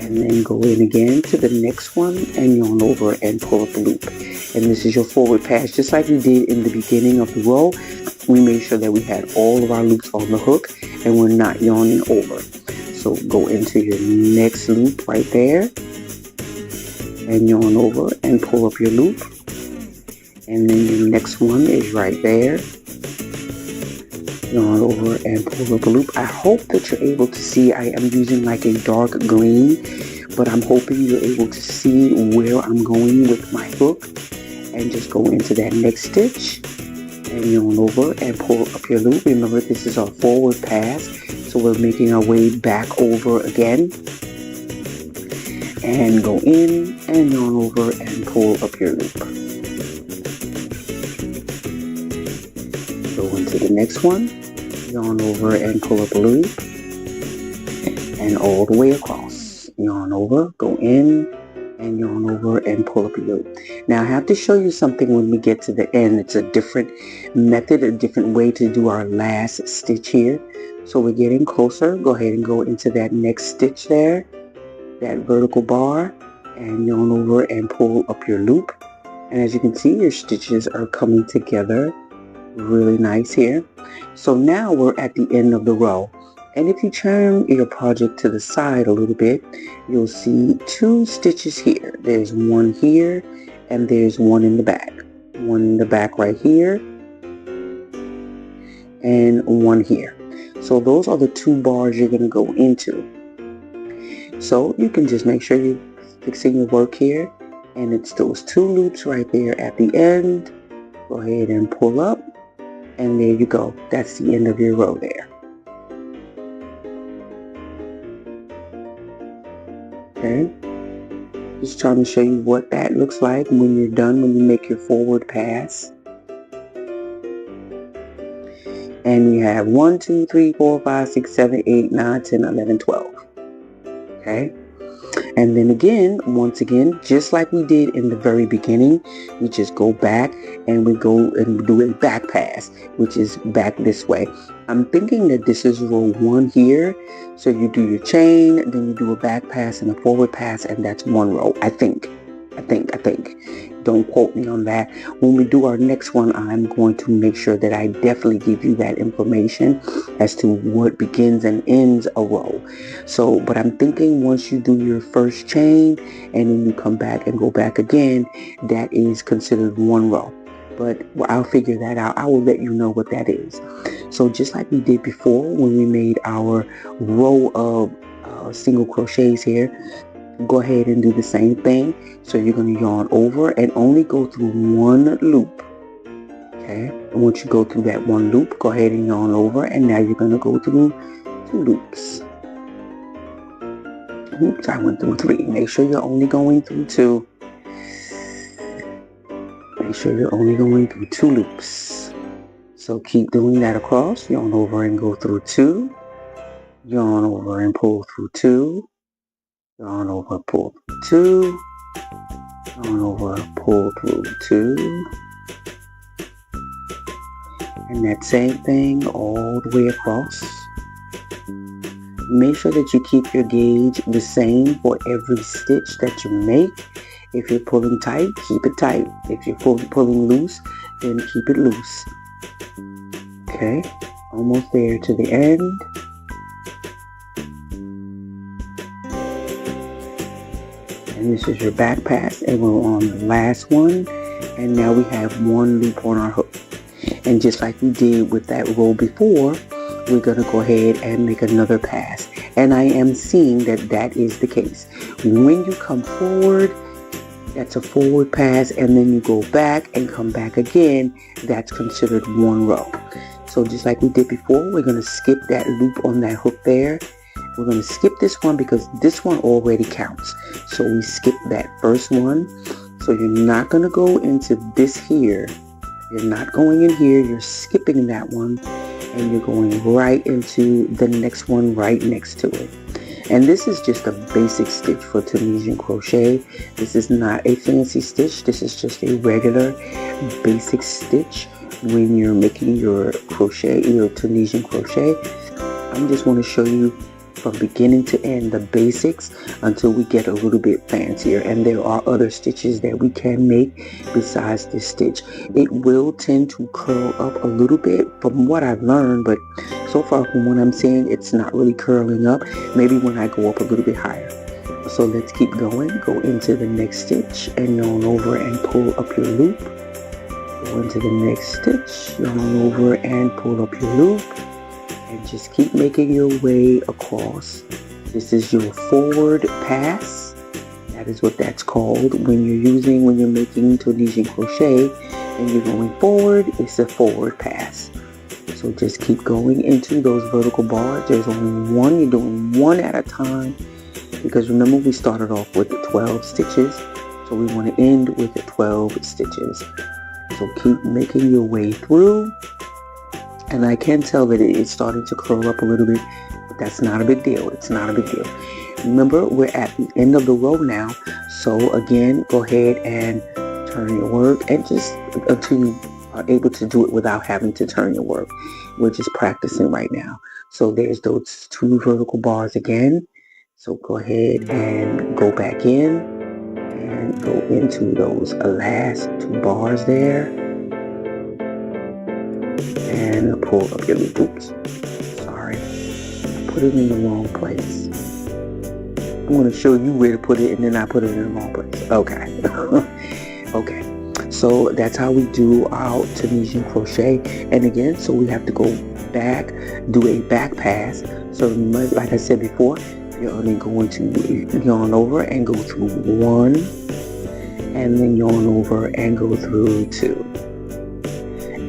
and then go in again to the next one and yarn over and pull up a loop. And this is your forward pass. Just like we did in the beginning of the row, we made sure that we had all of our loops on the hook and we're not yarning over. So go into your next loop right there, and yarn over and pull up your loop, and then your next one is right there. Yarn over and pull up a loop. I hope that you're able to see. I am using like a dark green, but I'm hoping you're able to see where I'm going with my hook. And just go into that next stitch and yarn over and pull up your loop. Remember, this is our forward pass, so we're making our way back over again. And go in and yarn over and pull up your loop. Go into the next one, yarn over and pull up a loop, and all the way across. Yarn over, go in, and yarn over and pull up a loop. Now I have to show you something when we get to the end. It's a different method, a different way to do our last stitch here. So we're getting closer. Go ahead and go into that next stitch there, that vertical bar, and yarn over and pull up your loop. And as you can see, your stitches are coming together really nice here. So now we're at the end of the row. And if you turn your project to the side a little bit, you'll see 2 stitches here. There's one here and there's one in the back. One in the back right here and one here. So those are the 2 bars you're going to go into. So you can just make sure you're fixing your work here, and it's those 2 loops right there at the end, Go ahead and pull up, and there you go. That's the end of your row there. Okay, just trying to show you what that looks like when you're done, when you make your forward pass. And you have 1, 2, 3, 4, 5, 6, 7, 8, 9, 10, 11, 12. Okay. And then again, once again, just like we did in the very beginning, we just go back and we go and do a back pass, which is back this way. I'm thinking that this is row 1 here. So you do your chain, then you do a back pass and a forward pass, and that's 1 row. I think. Don't quote me on that. When we do our next one, I'm going to make sure that I definitely give you that information as to what begins and ends a row. So, but I'm thinking once you do your first chain and then you come back and go back again, that is considered 1 row. But I'll figure that out. I will let you know what that is. So just like we did before when we made our row of single crochets here, go ahead and do the same thing. So you're going to yarn over and only go through 1 loop. Okay, and once you go through that 1 loop, go ahead and yarn over, and now you're going to go through 2 loops. Oops, I went through 3. Make sure you're only going through 2. Make sure you're only going through 2 loops. So keep doing that across. Yarn over and go through 2. Yarn over and pull through 2. Yarn over, pull through 2. Yarn over, pull through 2. And that same thing all the way across. Make sure that you keep your gauge the same for every stitch that you make. If you're pulling tight, keep it tight. If you're pulling loose, then keep it loose. Okay, almost there to the end. And this is your back pass, and we're on the last one, and now we have 1 loop on our hook. And just like we did with that row before, we're going to go ahead and make another pass. And I am seeing that that is the case. When you come forward, that's a forward pass, and then you go back and come back again, that's considered 1 row. So just like we did before, we're going to skip that loop on that hook there. We're going to skip this one because this one already counts. So we skip that first one. So you're not going to go into this here. You're not going in here. You're skipping that one. And you're going right into the next one right next to it. And this is just a basic stitch for Tunisian crochet. This is not a fancy stitch. This is just a regular basic stitch when you're making your crochet, your Tunisian crochet. I just want to show you from beginning to end the basics until we get a little bit fancier, and there are other stitches that we can make besides this stitch. It will tend to curl up a little bit from what I've learned, but so far from what I'm seeing, it's not really curling up. Maybe when I go up a little bit higher. So let's keep going. Go into the next stitch and yarn over and pull up your loop. Go into the next stitch, yarn over and pull up your loop. And just keep making your way across. This is your forward pass. That is what that's called when you're making Tunisian crochet and you're going forward. It's a forward pass. So just keep going into those vertical bars. There's only 1. You're doing 1 at a time because remember we started off with the 12 stitches. So we want to end with the 12 stitches. So keep making your way through. And I can tell that it's starting to curl up a little bit, but that's not a big deal. It's not a big deal. Remember, we're at the end of the row now. So again, go ahead and turn your work, and just until you are able to do it without having to turn your work. We're just practicing right now. So there's those 2 vertical bars again. So go ahead and go back in and go into those last 2 bars there. And pull up your loop. Oops, sorry, I put it in the wrong place. I'm going to show you where to put it, and then I put it in the wrong place. Okay. Okay, so that's how we do our Tunisian crochet. And again, so we have to go back, do a back pass. So like I said before, you're only going to yarn over and go through 1, and then yarn over and go through 2.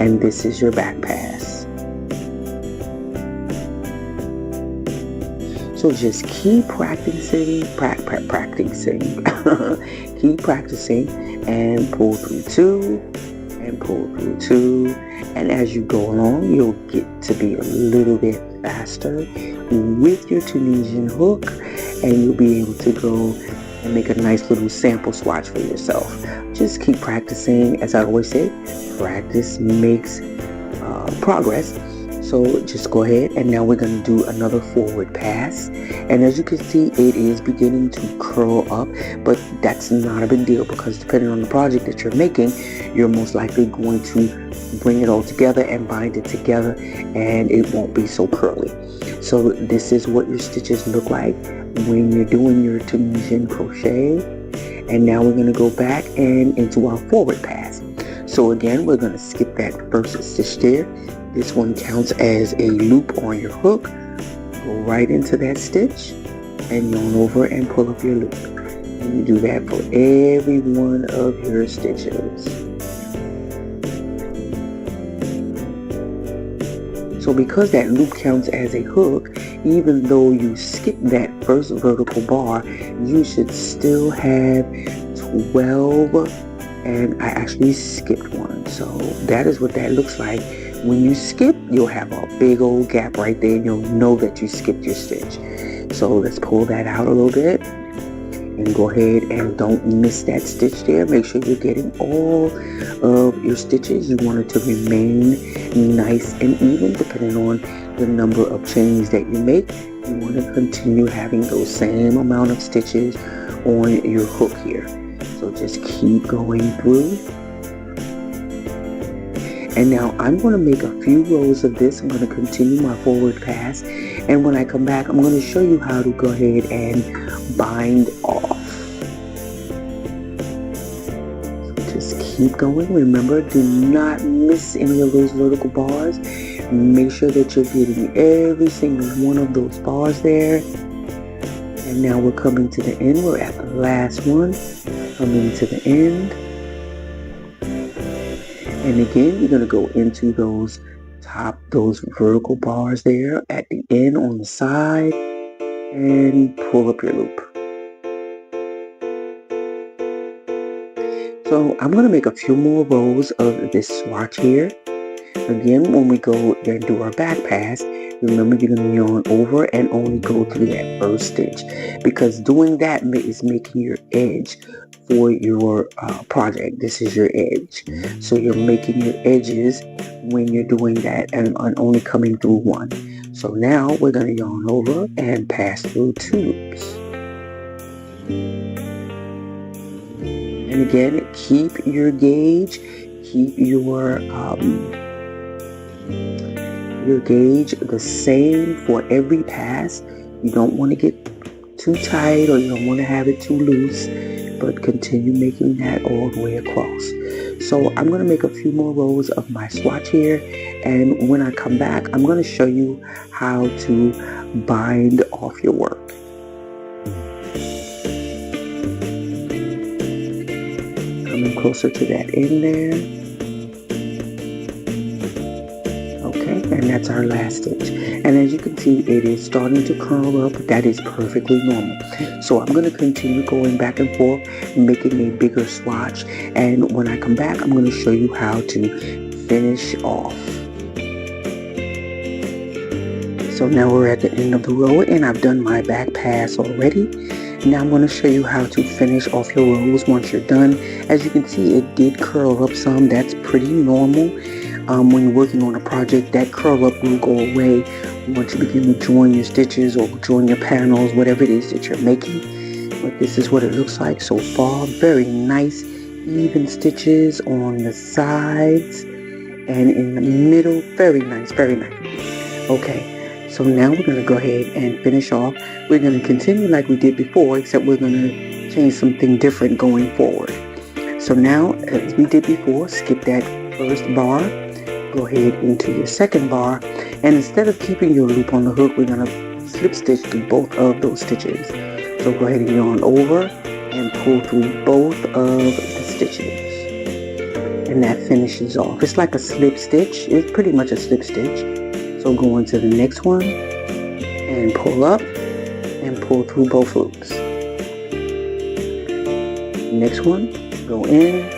and this is your back pass. So just keep practicing, keep practicing, and pull through 2, and pull through 2, and as you go along, you'll get to be a little bit faster with your Tunisian hook, and you'll be able to go and make a nice little sample swatch for yourself. Just keep practicing. As I always say, practice makes progress. So just go ahead, and now we're going to do another forward pass, and as you can see, it is beginning to curl up, but that's not a big deal, because depending on the project that you're making, you're most likely going to bring it all together and bind it together, and it won't be so curly. So this is what your stitches look like when you're doing your Tunisian crochet. And now we're going to go back and into our forward pass. So again, we're going to skip that first stitch there. This one counts as a loop on your hook. Go right into that stitch and yarn over and pull up your loop. And you do that for every one of your stitches. So because that loop counts as a hook, even though you skip that first vertical bar, you should still have 12, and I actually skipped one. So that is what that looks like. When you skip, you'll have a big old gap right there, and you'll know that you skipped your stitch. So let's pull that out a little bit, and go ahead and don't miss that stitch there. Make sure you're getting all of your stitches. You want it to remain nice and even, depending on the number of chains that you make. You want to continue having those same amount of stitches on your hook here. So just keep going through. And now I'm going to make a few rows of this. I'm going to continue my forward pass, and when I come back, I'm going to show you how to go ahead and bind off. So just keep going. Remember, do not miss any of those vertical bars. Make sure that you're getting every single one of those bars there. And now we're coming to the end. We're at the last one, coming to the end. And again, you're going to go into those vertical bars there at the end on the side, and pull up your loop. So I'm going to make a few more rows of this swatch here. Again, when we go and do our back pass, remember you're going to yarn over and only go through that first stitch, because doing that is making your edge for your project. This is your edge. So you're making your edges when you're doing that, and only coming through one. So now we're going to yarn over and pass through 2 loops. And again, keep your gauge, keep your gauge the same for every pass. You don't want to get too tight, or you don't want to have it too loose, but continue making that all the way across. So I'm going to make a few more rows of my swatch here, and when I come back, I'm going to show you how to bind off your work. Coming closer to that end there. And that's our last stitch, and as you can see, it is starting to curl up. That is perfectly normal. So I'm going to continue going back and forth, making a bigger swatch, and when I come back, I'm going to show you how to finish off. So now we're at the end of the row, and I've done my back pass already. Now I'm going to show you how to finish off your rows once you're done. As you can see, it did curl up some. That's pretty normal. When you're working on a project, that curl up will go away once you begin to join your stitches or join your panels, whatever it is that you're making. But this is what it looks like so far. Very nice, even stitches on the sides and in the middle. Very nice, very nice. Okay, so now we're going to go ahead and finish off. We're going to continue like we did before, except we're going to change something different going forward. So now, as we did before, skip that first bar. Go ahead into your second bar, and instead of keeping your loop on the hook, we're going to slip stitch through both of those stitches. So go ahead and yarn over and pull through both of the stitches. and that finishes off. It's like a slip stitch. It's pretty much a slip stitch. So go on to the next one and pull up and pull through both loops. Next one, go in,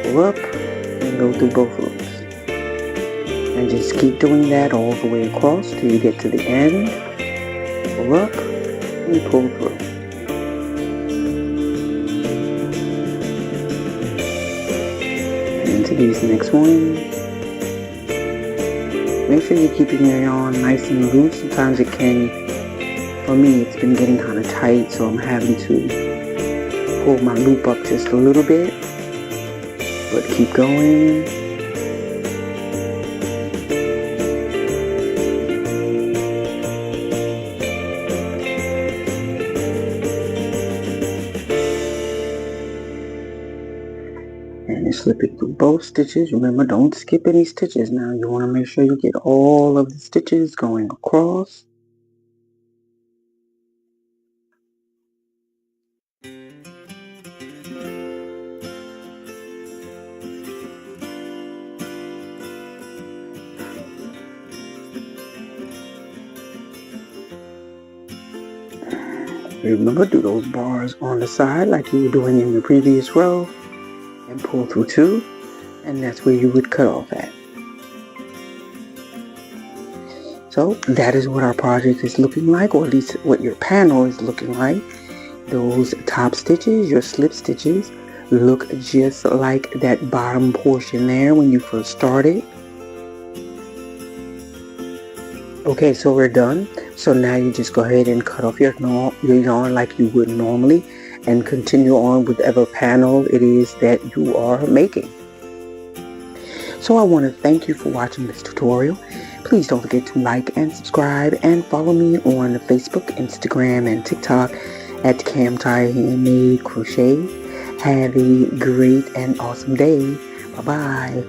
pull up, and go through both loops. And just keep doing that all the way across till you get to the end. Pull up and pull through. And into these next ones. Make sure you're keeping your yarn nice and loose. Sometimes it can, for me, it's been getting kind of tight, so I'm having to pull my loop up just a little bit. But keep going. And you slip it through both stitches. Remember, don't skip any stitches now. You want to make sure you get all of the stitches going across. Remember, do those bars on the side like you were doing in the previous row. And pull through 2, and that's where you would cut off at. So that is what our project is looking like, or at least what your panel is looking like. Those top stitches, your slip stitches, look just like that bottom portion there when you first started. Okay, so we're done. So now you just go ahead and cut off your yarn like you would normally, and continue on with whatever panel it is that you are making. So I want to thank you for watching this tutorial. Please don't forget to like and subscribe, and follow me on Facebook, Instagram, and TikTok at Camtai Handmade Crochet. Have a great and awesome day. Bye-bye.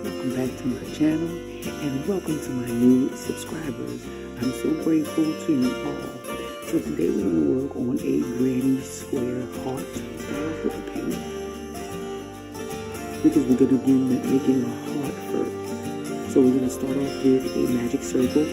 Welcome back to my channel, and welcome to my new subscribers. I'm so grateful to you all. So today we're going to work on a granny square heart. Start off with the paint, because we're going to be making a heart first. So we're going to start off with a magic circle.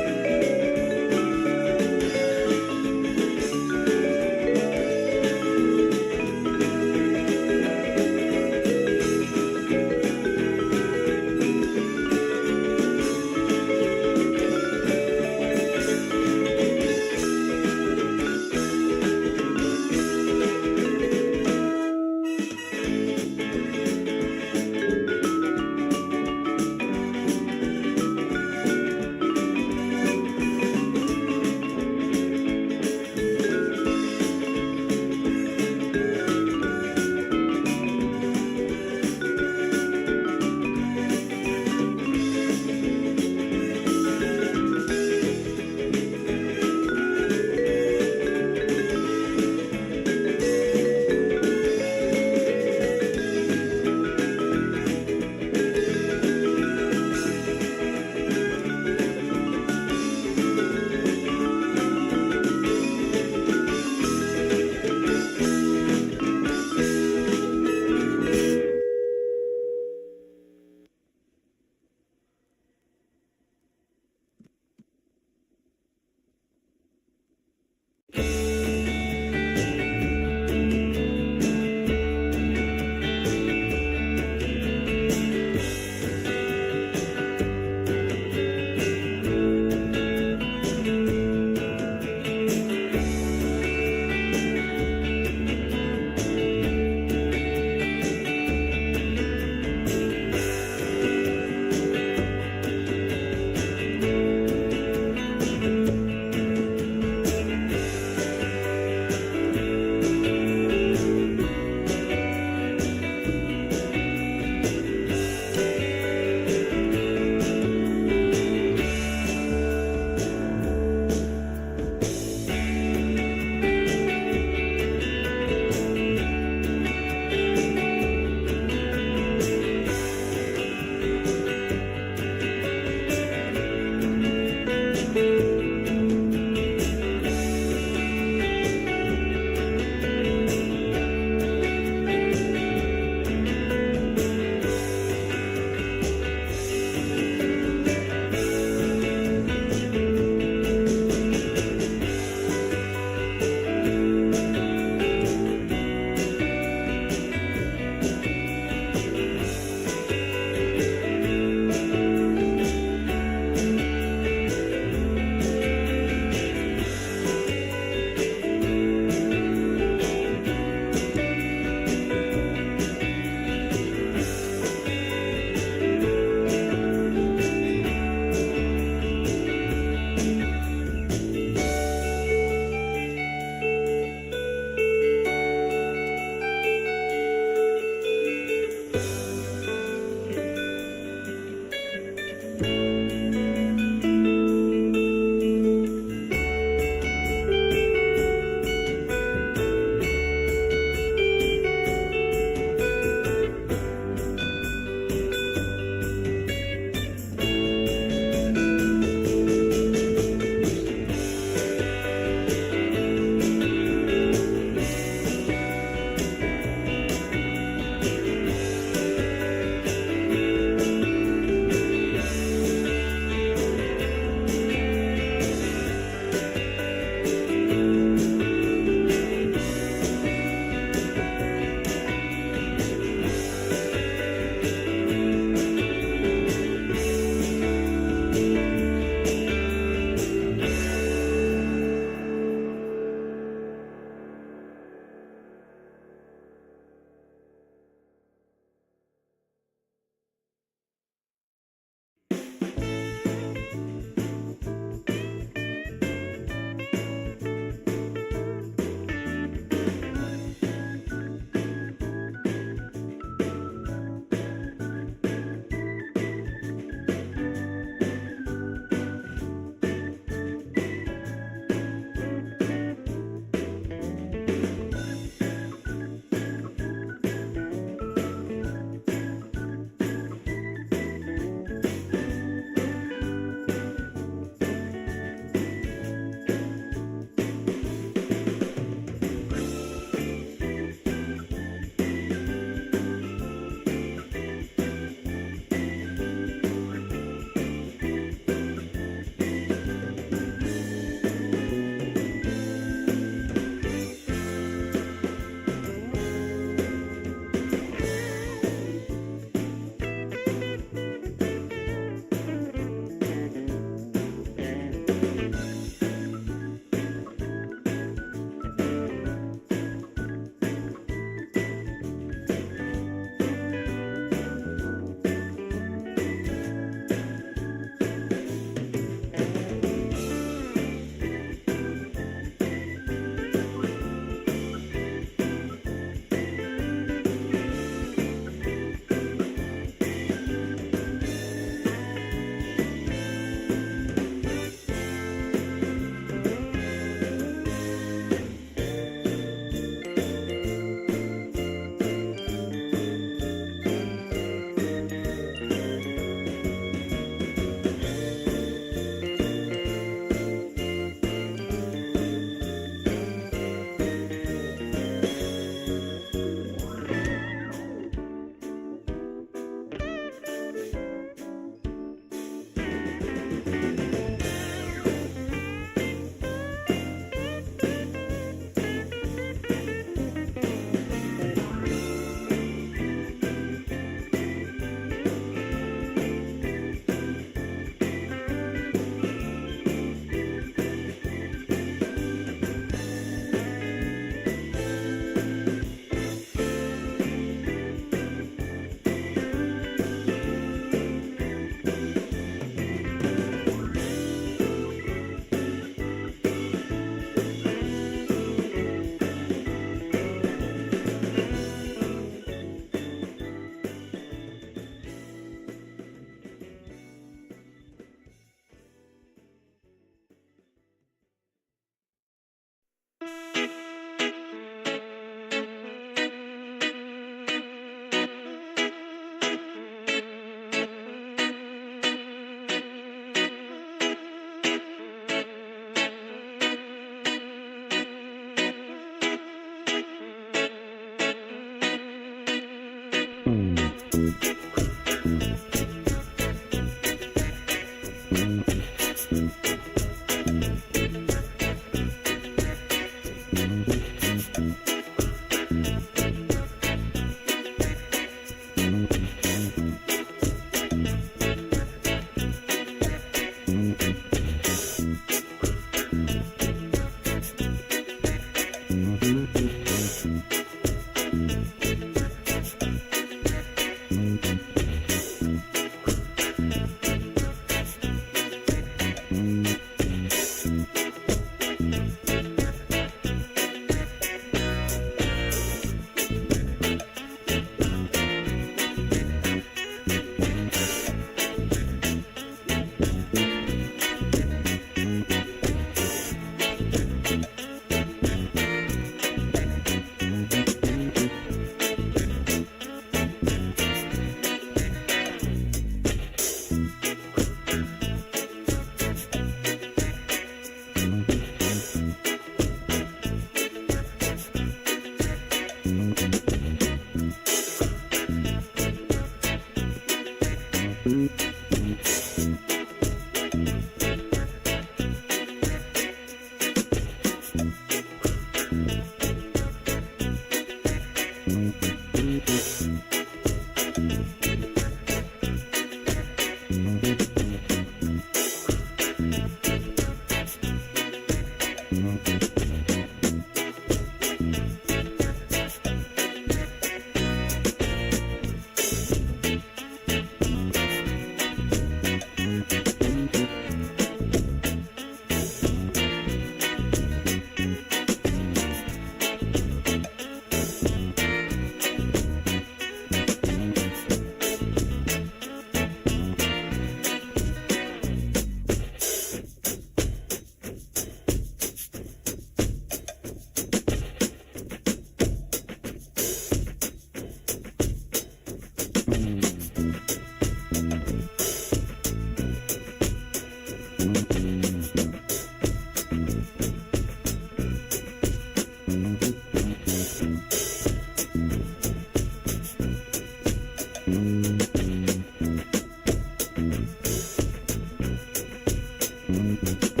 Mm-hmm.